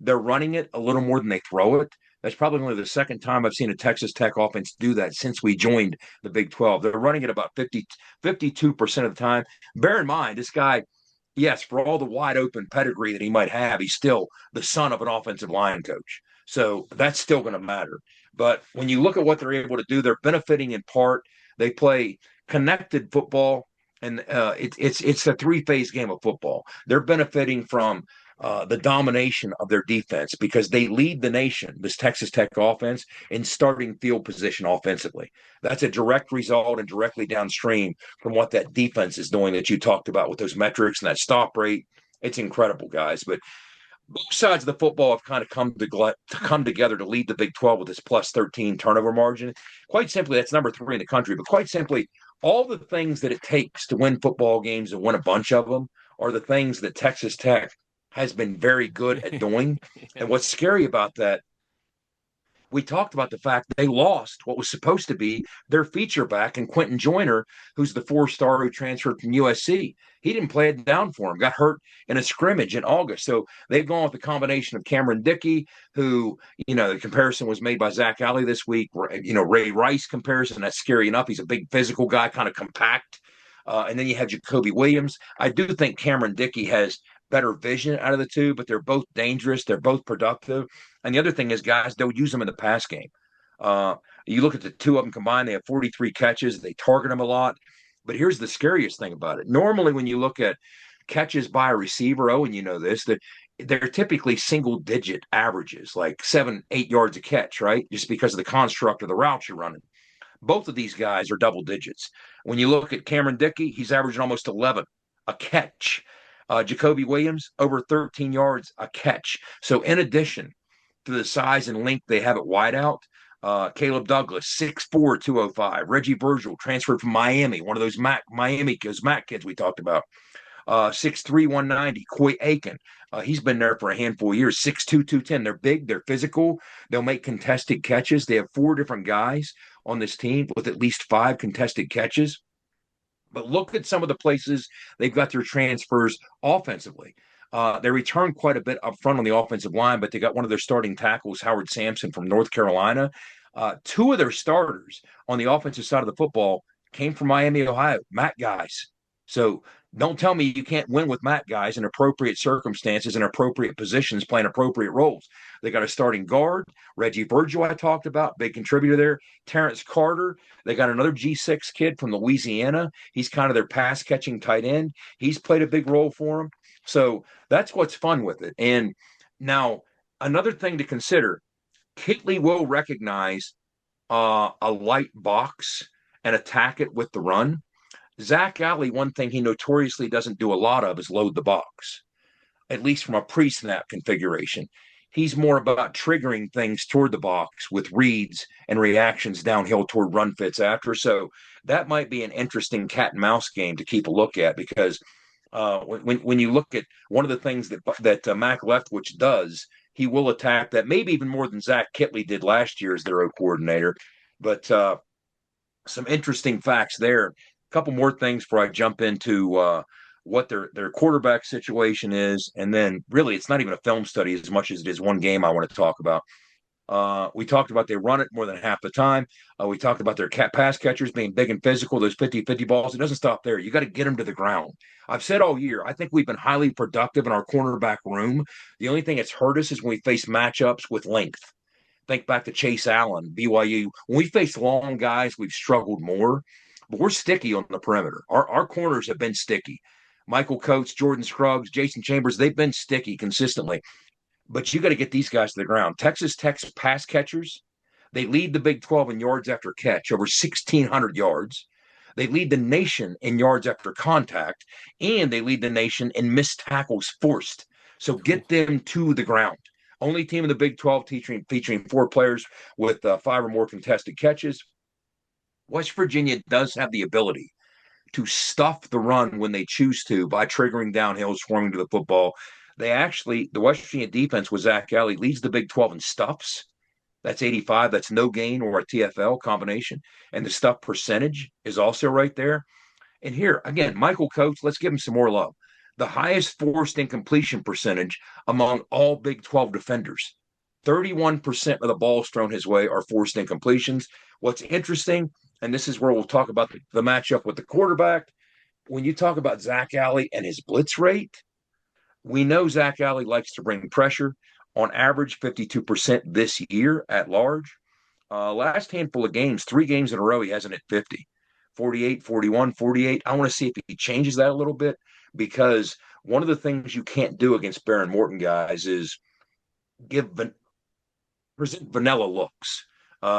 they're running it a little more than they throw it. That's probably only the second time I've seen a Texas Tech offense do that since we joined the Big 12. They're running it about 52% of the time. Bear in mind, this guy, yes, for all the wide open pedigree that he might have, he's still the son of an offensive line coach. So that's still going to matter. But when you look at what they're able to do, they're benefiting in part. They play connected football, and it's a three-phase game of football. They're benefiting from the domination of their defense because they lead the nation, this Texas Tech offense, in starting field position offensively. That's a direct result and directly downstream from what that defense is doing that you talked about with those metrics and that stop rate. It's incredible, guys. But both sides of the football have kind of come together to lead the Big 12 with this plus 13 turnover margin. Quite simply, that's number 3 in the country. But quite simply, all the things that it takes to win football games and win a bunch of them are the things that Texas Tech has been very good at doing. And what's scary about that, we talked about the fact they lost what was supposed to be their feature back in Quentin Joyner, who's the 4-star who transferred from USC. He didn't play it down for him, got hurt in a scrimmage in August. So they've gone with the combination of Cameron Dickey, who, the comparison was made by Zach Alley this week, Ray Rice comparison. That's scary enough. He's a big physical guy, kind of compact. And then you have Jacoby Williams. I do think Cameron Dickey has better vision out of the two, but they're both dangerous. They're both productive. And the other thing is, guys, they'll use them in the pass game. You look at the two of them combined, they have 43 catches. They target them a lot. But here's the scariest thing about it. Normally, when you look at catches by a receiver, and you know this, that they're typically single-digit averages, like 7-8 yards a catch, right? Just because of the construct of the routes you're running. Both of these guys are double digits. When you look at Cameron Dickey, he's averaging almost 11 a catch. Jacoby Williams, over 13 yards a catch. So in addition to the size and length they have at wideout, Caleb Douglas, 6'4", 205. Reggie Virgil, transferred from Miami, one of those MAC kids we talked about. 6'3", 190. Coy Aiken, he's been there for a handful of years. 6'2", 210. They're big. They're physical. They'll make contested catches. They have 4 different guys on this team with at least 5 contested catches. But look at some of the places they've got their transfers offensively. They return quite a bit up front on the offensive line, but they got one of their starting tackles, Howard Sampson from North Carolina. 2 of their starters on the offensive side of the football came from Miami, Ohio, MAC guys. So don't tell me you can't win with MAC guys in appropriate circumstances and appropriate positions playing appropriate roles. They got a starting guard, Reggie Virgil I talked about, big contributor there. Terrence Carter. They got another G6 kid from Louisiana. He's kind of their pass-catching tight end. He's played a big role for them. So that's what's fun with it. And now another thing to consider, Kitley will recognize a light box and attack it with the run. Zach Alley, one thing he notoriously doesn't do a lot of is load the box, at least from a pre-snap configuration. He's more about triggering things toward the box with reads and reactions downhill toward run fits after. So that might be an interesting cat and mouse game to keep a look at, because when you look at one of the things that Mac Leftwich does, he will attack that maybe even more than Zach Kitley did last year as their O coordinator. But some interesting facts there. A couple more things before I jump into what their quarterback situation is. And then really, it's not even a film study as much as it is one game I want to talk about. We talked about they run it more than half the time. We talked about their pass catchers being big and physical, those 50-50 balls. It doesn't stop there. You got to get them to the ground. I've said all year, I think we've been highly productive in our cornerback room. The only thing that's hurt us is when we face matchups with length. Think back to Chase Allen, BYU. When we face long guys, we've struggled more. But we're sticky on the perimeter. Our corners have been sticky. Michael Coates, Jordan Scruggs, Jason Chambers, they've been sticky consistently. But you got to get these guys to the ground. Texas Tech's pass catchers, they lead the Big 12 in yards after catch, over 1,600 yards. They lead the nation in yards after contact, and they lead the nation in missed tackles forced. So get them to the ground. Only team in the Big 12 featuring 4 players with 5 or more contested catches. West Virginia does have the ability to stuff the run when they choose to by triggering downhill, swarming to the football. The West Virginia defense with Zach Alley leads the Big 12 in stuffs. That's 85. That's no gain or a TFL combination. And the stuff percentage is also right there. And here, again, Michael Coates, let's give him some more love. The highest forced incompletion percentage among all Big 12 defenders. 31% of the balls thrown his way are forced incompletions. What's interesting, and this is where we'll talk about the matchup with the quarterback, when you talk about Zach Alley and his blitz rate, we know Zach Alley likes to bring pressure. On average, 52% this year at large. Last handful of games, 3 games in a row, he hasn't hit 50. 48, 41, 48. I want to see if he changes that a little bit, because one of the things you can't do against Baron Morton guys is present vanilla looks.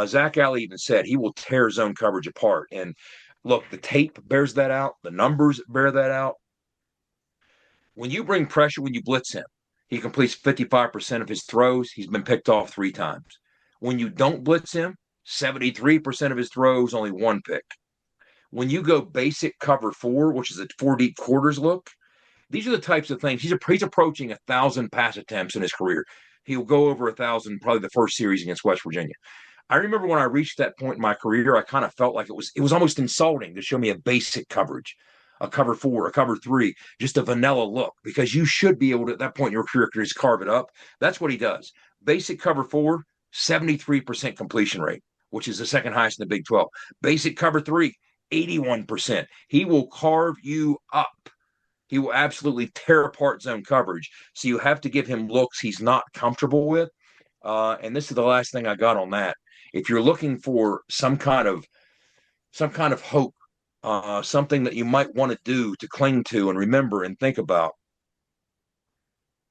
Zach Alley even said he will tear zone coverage apart. And look, the tape bears that out. The numbers bear that out. When you bring pressure, when you blitz him, he completes 55% of his throws. He's been picked off 3 times. When you don't blitz him, 73% of his throws, only 1 pick. When you go basic cover 4, which is a 4 deep quarters look, these are the types of things. He's approaching 1,000 pass attempts in his career. He'll go over 1,000 probably the first series against West Virginia. I remember when I reached that point in my career, I kind of felt like it was almost insulting to show me a basic coverage, a cover 4, a cover 3, just a vanilla look, because you should be able to, at that point in your career, just carve it up. That's what he does. Basic cover 4, 73% completion rate, which is the second highest in the Big 12. Basic cover 3, 81%. He will carve you up. He will absolutely tear apart zone coverage. So you have to give him looks he's not comfortable with. And this is the last thing I got on that. If you're looking for some kind of hope, something that you might want to do to cling to and remember and think about,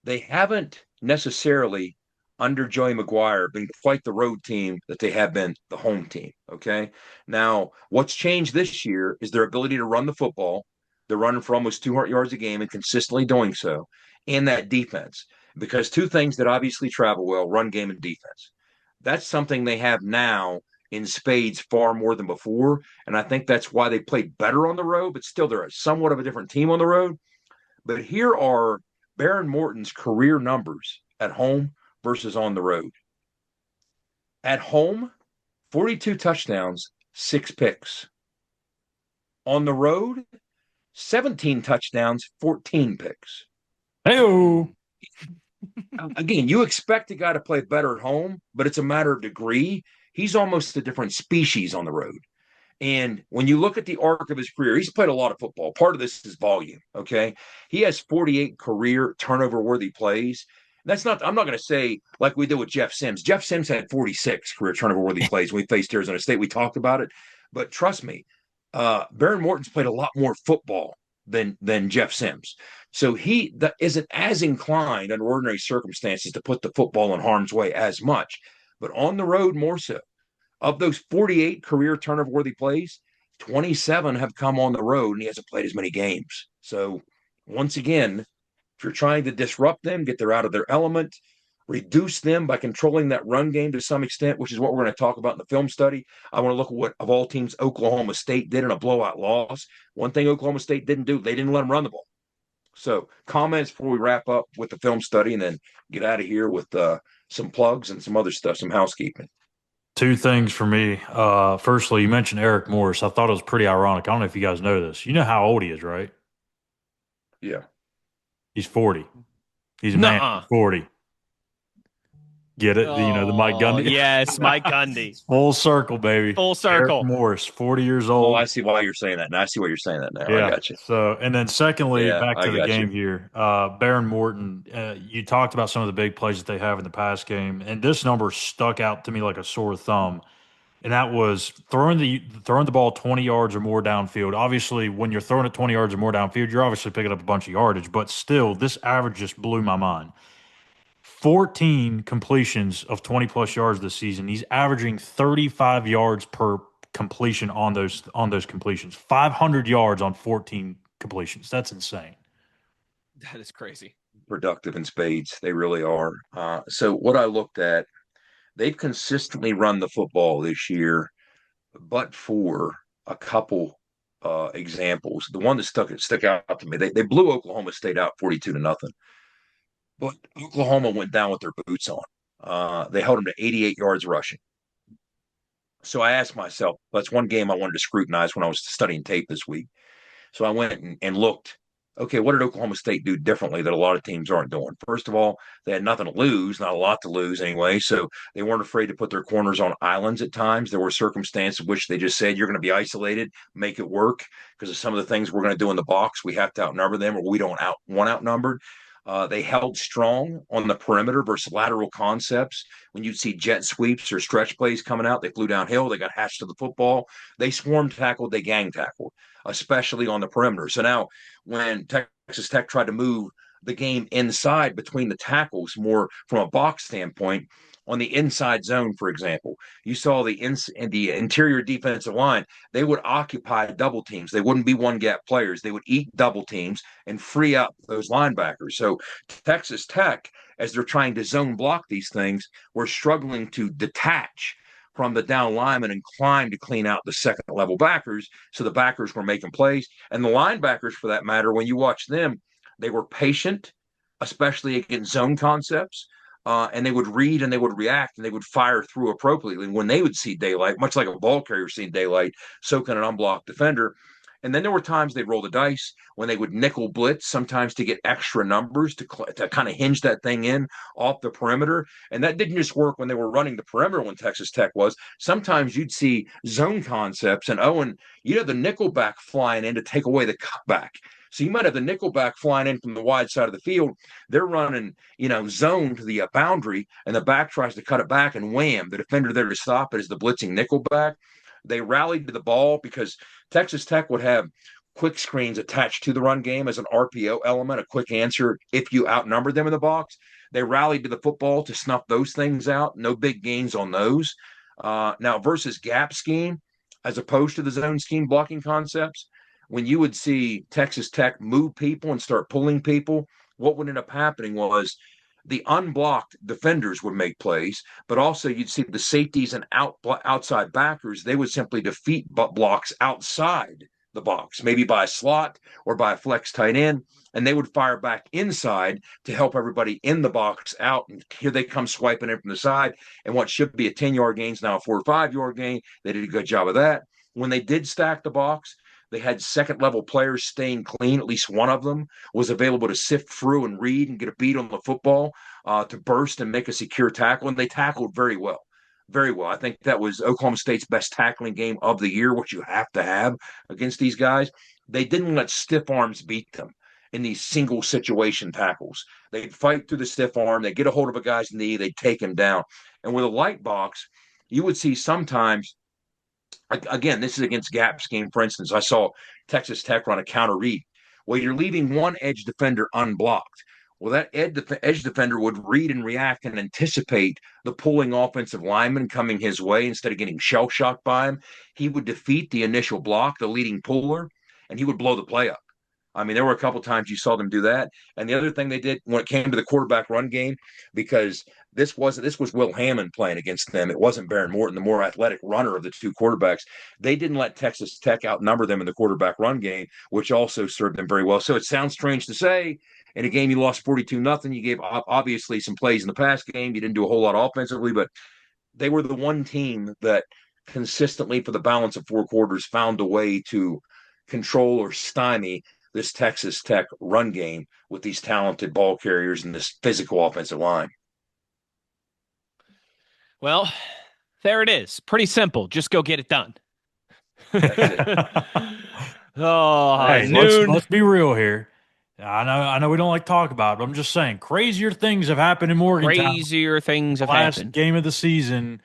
they haven't necessarily, under Joey McGuire, been quite the road team that they have been the home team. Okay. Now, what's changed this year is their ability to run the football. They're running for almost 200 yards a game and consistently doing so, and that defense. Because 2 things that obviously travel well, run game and defense. That's something they have now in spades far more than before. And I think that's why they played better on the road, but still they're somewhat of a different team on the road. But here are Baron Morton's career numbers at home versus on the road. At home, 42 touchdowns, 6 picks. On the road, 17 touchdowns, 14 picks. Hey-o. Again, you expect a guy to play better at home, but it's a matter of degree. He's almost a different species on the road. And when you look at the arc of his career, he's played a lot of football. Part of this is volume, okay? He has 48 career turnover-worthy plays. I'm not going to say like we did with Jeff Sims. Jeff Sims had 46 career turnover-worthy plays when we faced Arizona State. We talked about it. But trust me, Baron Morton's played a lot more football than Jeff Sims. So he isn't as inclined under ordinary circumstances to put the football in harm's way as much. But on the road, more so. Of those 48 career turnover-worthy plays, 27 have come on the road, and he hasn't played as many games. So once again, if you're trying to disrupt them, get them out of their element, reduce them by controlling that run game to some extent, which is what we're going to talk about in the film study. I want to look at what, of all teams, Oklahoma State did in a blowout loss. One thing Oklahoma State didn't do, they didn't let them run the ball. So comments before we wrap up with the film study and then get out of here with some plugs and some other stuff, some housekeeping. 2 things for me. Firstly, you mentioned Eric Morris. I thought it was pretty ironic. I don't know if you guys know this. You know how old he is, right? Yeah. He's 40. He's a man 40. Get it? The Mike Gundy? Yes, Mike Gundy. Full circle, baby. Full circle. Eric Morris, 40 years old. Oh, I see why you're saying that. Now I see why you're saying that now. Yeah. I got you. So, and then secondly, back to the game you. here, Baron Morton, you talked about some of the big plays that they have in the pass game, and this number stuck out to me like a sore thumb, and that was throwing the ball 20 yards or more downfield. Obviously, when you're throwing it 20 yards or more downfield, you're obviously picking up a bunch of yardage, but still, this average just blew my mind. 14 completions of 20-plus yards this season. He's averaging 35 yards per completion on those completions. 500 yards on 14 completions. That's insane. That is crazy. Productive in spades. They really are. So what I looked at, they've consistently run the football this year, but for a couple examples. The one that stuck out to me, they blew Oklahoma State out 42-0, but Oklahoma went down with their boots on. They held them to 88 yards rushing. So I asked myself, that's one game I wanted to scrutinize when I was studying tape this week. So I went and looked, okay, what did Oklahoma State do differently that a lot of teams aren't doing? First of all, they had nothing to lose, not a lot to lose anyway. So they weren't afraid to put their corners on islands at times. There were circumstances in which they just said, you're going to be isolated, make it work because of some of the things we're going to do in the box. We have to outnumber them or we don't want outnumbered. They held strong on the perimeter versus lateral concepts. When you'd see jet sweeps or stretch plays coming out, they flew downhill, they got hatched to the football. They swarm tackled, they gang tackled, especially on the perimeter. So now when Texas Tech tried to move the game inside between the tackles more from a box standpoint, on the inside zone, for example, you saw the interior defensive line, they would occupy double teams. They wouldn't be one gap players. They would eat double teams and free up those linebackers. So Texas Tech, as they're trying to zone block these things, were struggling to detach from the down lineman and climb to clean out the second level backers. So the backers were making plays. And the linebackers, for that matter, when you watch them, they were patient, especially against zone concepts. And they would read and they would react and they would fire through appropriately when they would see daylight, much like a ball carrier seeing daylight, so can an unblocked defender. And then there were times they'd roll the dice when they would nickel blitz, sometimes to get extra numbers to kind of hinge that thing in off the perimeter. And that didn't just work when they were running the perimeter when Texas Tech was. Sometimes you'd see zone concepts and Owen, you'd have the nickel back flying in to take away the cutback. So you might have the nickelback flying in from the wide side of the field. They're running, zone to the boundary, and the back tries to cut it back, and wham, the defender there to stop it is the blitzing nickelback. They rallied to the ball because Texas Tech would have quick screens attached to the run game as an RPO element, a quick answer if you outnumber them in the box. They rallied to the football to snuff those things out. No big gains on those. Now, versus gap scheme, as opposed to the zone scheme blocking concepts, when you would see Texas Tech move people and start pulling people, what would end up happening was the unblocked defenders would make plays, but also you'd see the safeties and outside backers, they would simply defeat blocks outside the box, maybe by a slot or by a flex tight end, and they would fire back inside to help everybody in the box out. And here they come swiping in from the side, and what should be a 10-yard gain is now a 4 or 5 yard gain. They did a good job of that. When they did stack the box, they had second-level players staying clean. At least one of them was available to sift through and read and get a beat on the football to burst and make a secure tackle, and they tackled very well. Very well. I think that was Oklahoma State's best tackling game of the year, which you have to have against these guys. They didn't let stiff arms beat them in these single situation tackles. They'd fight through the stiff arm. They'd get a hold of a guy's knee. They'd take him down. And with a light box, you would see sometimes, again, this is against gap scheme. For instance, I saw Texas Tech run a counter read. Well, you're leaving one edge defender unblocked. Well, that edge defender would read and react and anticipate the pulling offensive lineman coming his way instead of getting shell-shocked by him. He would defeat the initial block, the leading puller, and he would blow the play up. I mean, there were a couple times you saw them do that. And the other thing they did when it came to the quarterback run game, because this was Will Hammond playing against them. It wasn't Baron Morton, the more athletic runner of the two quarterbacks. They didn't let Texas Tech outnumber them in the quarterback run game, which also served them very well. So it sounds strange to say, in a game you lost 42-0, you gave obviously some plays in the pass game. You didn't do a whole lot offensively, but they were the one team that consistently for the balance of 4 quarters found a way to control or stymie this Texas Tech run game with these talented ball carriers and this physical offensive line. Well, there it is. Pretty simple. Just go get it done. Hey, noon. let's be real here. I know we don't like to talk about it, but I'm just saying crazier things have happened in Morgantown. Crazier things have last happened. Game of the season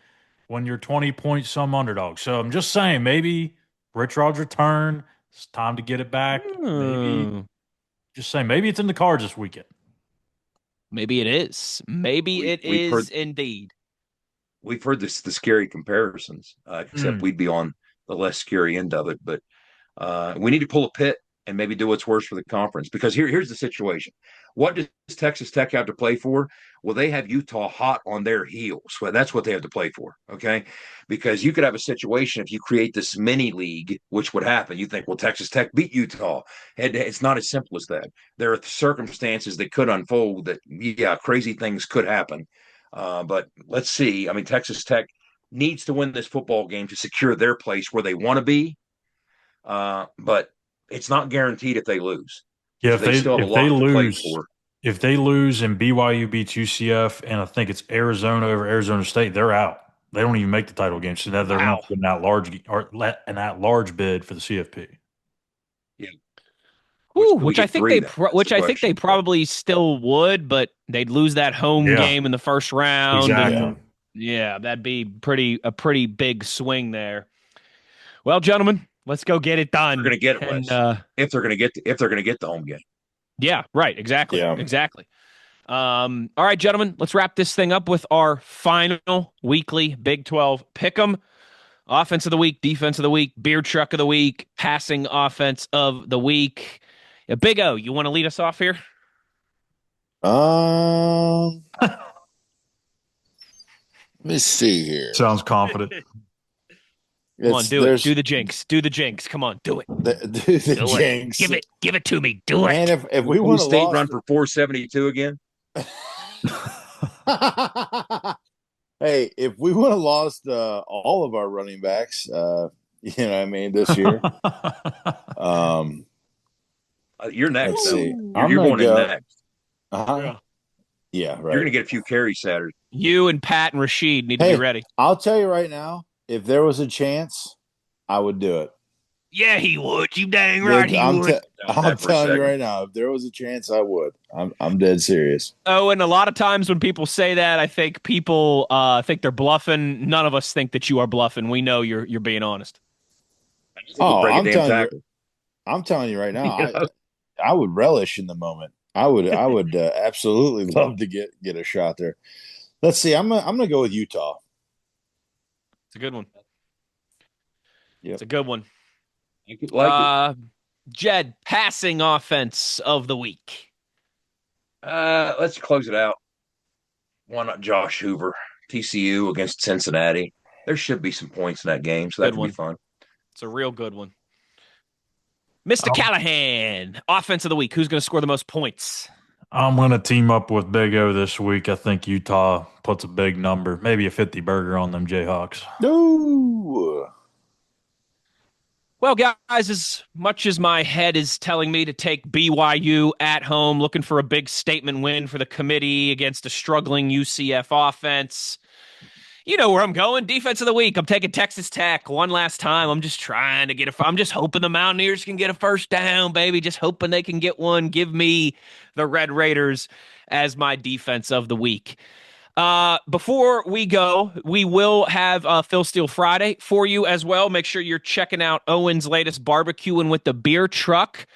when you're 20-point some underdog. So I'm just saying maybe Rich Rod's return. It's time to get it back. Maybe it's in the cards this weekend. Maybe it is. Maybe it is indeed. We've heard the scary comparisons, except we'd be on the less scary end of it. But we need to pull a Pitt and maybe do what's worse for the conference. Because here's the situation. What does Texas Tech have to play for? Well, they have Utah hot on their heels. Well, that's what they have to play for, okay? Because you could have a situation if you create this mini league, which would happen. You think, well, Texas Tech beat Utah. It's not as simple as that. There are circumstances that could unfold that, yeah, crazy things could happen. But let's see. I mean, Texas Tech needs to win this football game to secure their place where they want to be. But it's not guaranteed if they lose. Yeah, So they still have a lot to play for. If they lose and BYU beats UCF, and I think it's Arizona over Arizona State, they're out. They don't even make the title game. So now they're going to put an at-large bid for the CFP. Yeah. Which I think they probably still would, but they'd lose that home game in the first round. Exactly. Yeah, that'd be a pretty big swing there. Well, gentlemen, let's go get it done. They're going to get it, if they're going to get the home game. Yeah, right. Exactly. Yeah. Exactly. All right, gentlemen, let's wrap this thing up with our final weekly Big 12 pick'em. Offense of the week, defense of the week, beer truck of the week, passing offense of the week. Yeah, Big O, you want to lead us off here? Let me see here. Sounds confident. Come on, do it. Do the jinx. Do the jinx. Come on, do it. Do the jinx. Give it to me. Do it. Man, if we want to State run for 472 again. Hey, if we would have lost all of our running backs, you know what I mean, this year. You're next. Let's see. You're going in next. Yeah, right. You're going to get a few carries Saturday. You and Pat and Rashid need to be ready. I'll tell you right now, if there was a chance, I would do it. Yeah, he would. You dang right he would. I'm telling you right now, if there was a chance, I would. I'm dead serious. Oh, and a lot of times when people say that, I think people think they're bluffing. None of us think that you are bluffing. We know you're being honest. I'm telling you right now, I would relish in the moment. I would absolutely love to get a shot there. Let's see. I'm gonna go with Utah. It's a good one. Yep. It's a good one. You could like it. Jed, passing offense of the week. Let's close it out. Why not Josh Hoover? TCU against Cincinnati. There should be some points in that game, so that could be fun. It's a real good one. Mr. Callihan, offense of the week. Who's going to score the most points? I'm going to team up with Big O this week. I think Utah puts a big number, maybe a 50 burger on them Jayhawks. No. Well, guys, as much as my head is telling me to take BYU at home, looking for a big statement win for the committee against a struggling UCF offense, you know where I'm going. Defense of the week. I'm taking Texas Tech one last time. I'm just trying to I'm just hoping the Mountaineers can get a first down, baby. Just hoping they can get one. Give me the Red Raiders as my defense of the week. Before we go, we will have Phil Steele Friday for you as well. Make sure you're checking out Owen's latest barbecuing with the beer truck.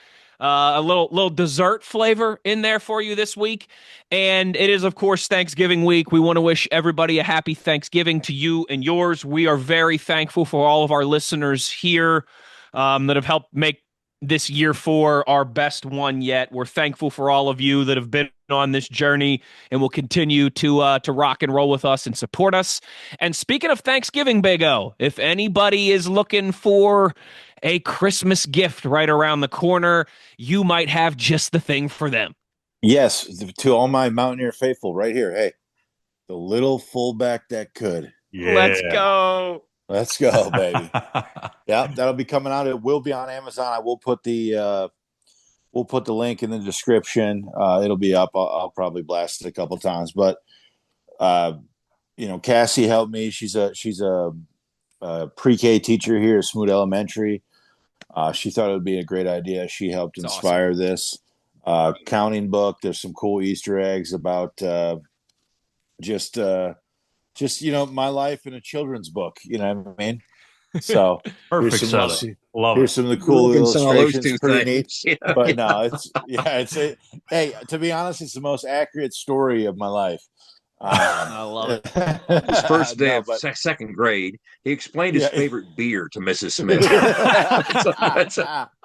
A little dessert flavor in there for you this week. And it is, of course, Thanksgiving week. We want to wish everybody a happy Thanksgiving to you and yours. We are very thankful for all of our listeners here that have helped make this year 4 our best one yet. We're thankful for all of you that have been on this journey and will continue to rock and roll with us and support us. And speaking of Thanksgiving, Big O, if anybody is looking for a Christmas gift right around the corner, you might have just the thing for them. Yes, to all my Mountaineer faithful right here. Hey, the little fullback that could. Yeah. Let's go. Let's go, baby. Yeah, that'll be coming out. It will be on Amazon. I will put the link in the description. It'll be up. I'll probably blast it a couple times. But Cassie helped me. She's a pre-K teacher here at Smoot Elementary. She thought it would be a great idea. She helped inspire this counting book. There's some cool Easter eggs about just my life in a children's book. You know what I mean? So perfect. Here's some of the cool illustrations. Pretty neat. Yeah. But no, hey, to be honest, it's the most accurate story of my life. I love it. His first day of second grade, he explained his favorite beer to Mrs. Smith.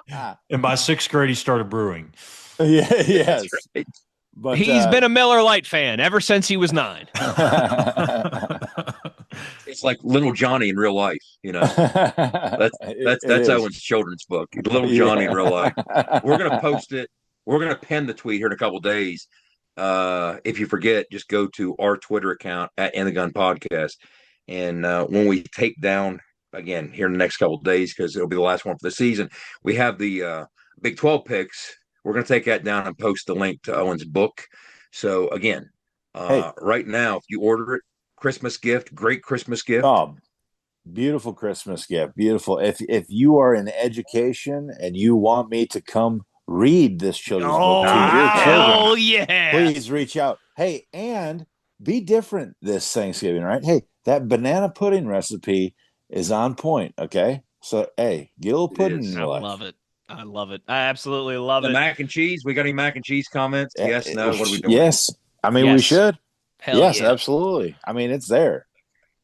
And by 6th grade, he started brewing. Yes. Right. But he's been a Miller Lite fan ever since he was 9. It's like Little Johnny in real life, That's Owen's children's book, Little Johnny in real life. We're gonna post it. We're gonna pin the tweet here in a couple of days. If you forget, just go to our Twitter account at In the Gun Podcast, and when we take down again here in the next couple of days, because it'll be the last one for the season, we have the Big 12 picks. We're going to take that down and post the link to Owen's book. So again, right now, if you order it, Christmas gift, great Christmas gift. Oh, beautiful Christmas gift. Beautiful. If you are in education and you want me to come read this children's book to your children, yeah, please reach out. Hey, and be different this Thanksgiving, right? Hey, that banana pudding recipe is on point. Okay. So, hey, get a little pudding in your life. I love it. I absolutely love it. The mac and cheese. We got any mac and cheese comments? Yes, no. What are we doing? Yes. I mean, we should. Hell yes, yeah. Absolutely. I mean, it's there.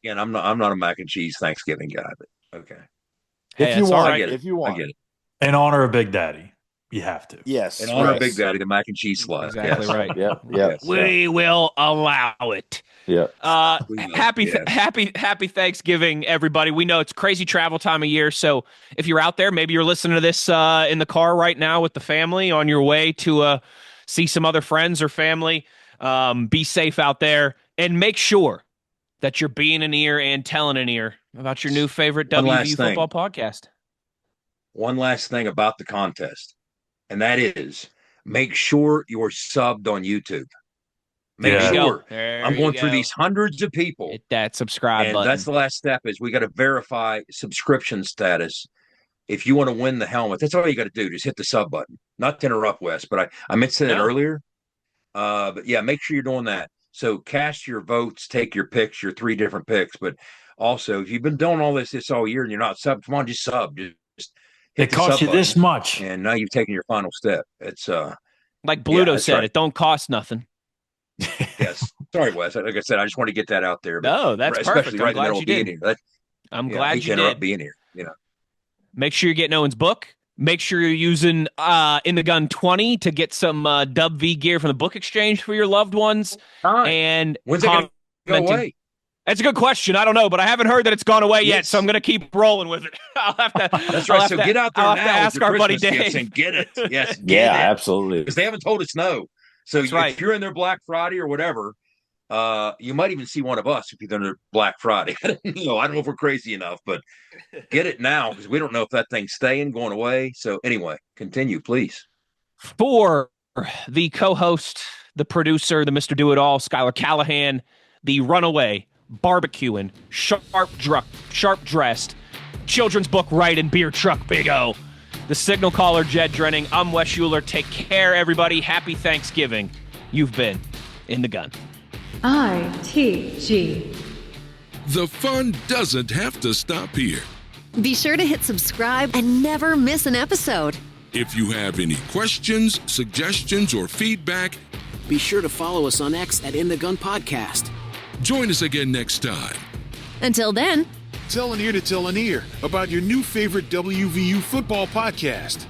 Again, I'm not a mac and cheese Thanksgiving guy, but okay. If you want, I get it. In honor of Big Daddy, you have to. Yes. In honor of Big Daddy, the mac and cheese slide. Exactly right. Yep. We will allow it. Yeah. Happy Thanksgiving, everybody. We know it's crazy travel time of year, so if you're out there, maybe you're listening to this in the car right now with the family on your way to see some other friends or family. Be safe out there, and make sure that you're being an ear and telling an ear about your new favorite WVU football podcast. One last thing about the contest, and that is make sure you're subbed on YouTube. Make sure. I'm going through these hundreds of people. Hit that subscribe and button. That's the last step is we got to verify subscription status. If you want to win the helmet, that's all you got to do. Just hit the sub button. Not to interrupt, Wes, but I meant to say that earlier. But yeah, make sure you're doing that. So cast your votes, take your picks, your 3 different picks. But also, if you've been doing all this all year and you're not subbed, come on, just sub. Just hit it costs you this much. And now you've taken your final step. It's like Bluto said, right. It don't cost nothing. Yes. Sorry, Wes. Like I said, I just want to get that out there. No, that's perfect. Right I'm glad you did. I'm glad you did. Being here, Make sure you're getting Owen's book. Make sure you're using In the Gun 20 to get some WV gear from the book exchange for your loved ones. And when's it going to go away? That's a good question. I don't know, but I haven't heard that it's gone away yet, so I'm going to keep rolling with it. I'll have to. That's right. So get out there now. Ask our buddy Dave and get it. Yes. Yeah, absolutely. Because they haven't told us no. So if you're in their Black Friday or whatever, you might even see one of us if you're in their Black Friday. I don't know if we're crazy enough, but get it now because we don't know if that thing's staying, going away. So anyway, continue, please. For the co-host, the producer, the Mr. Do-It-All, Schuyler Callihan, the runaway, barbecuing, sharp-dressed, children's book writing, beer truck, Big O, the signal caller, Jed Drenning. I'm Wes Uhler. Take care, everybody. Happy Thanksgiving. You've been In the Gun. ITG. The fun doesn't have to stop here. Be sure to hit subscribe and never miss an episode. If you have any questions, suggestions, or feedback, be sure to follow us on X at In the Gun Podcast. Join us again next time. Until then, tell an ear to tell an ear about your new favorite WVU football podcast.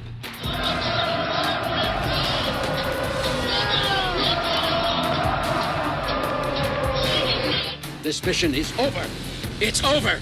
This mission is over. It's over.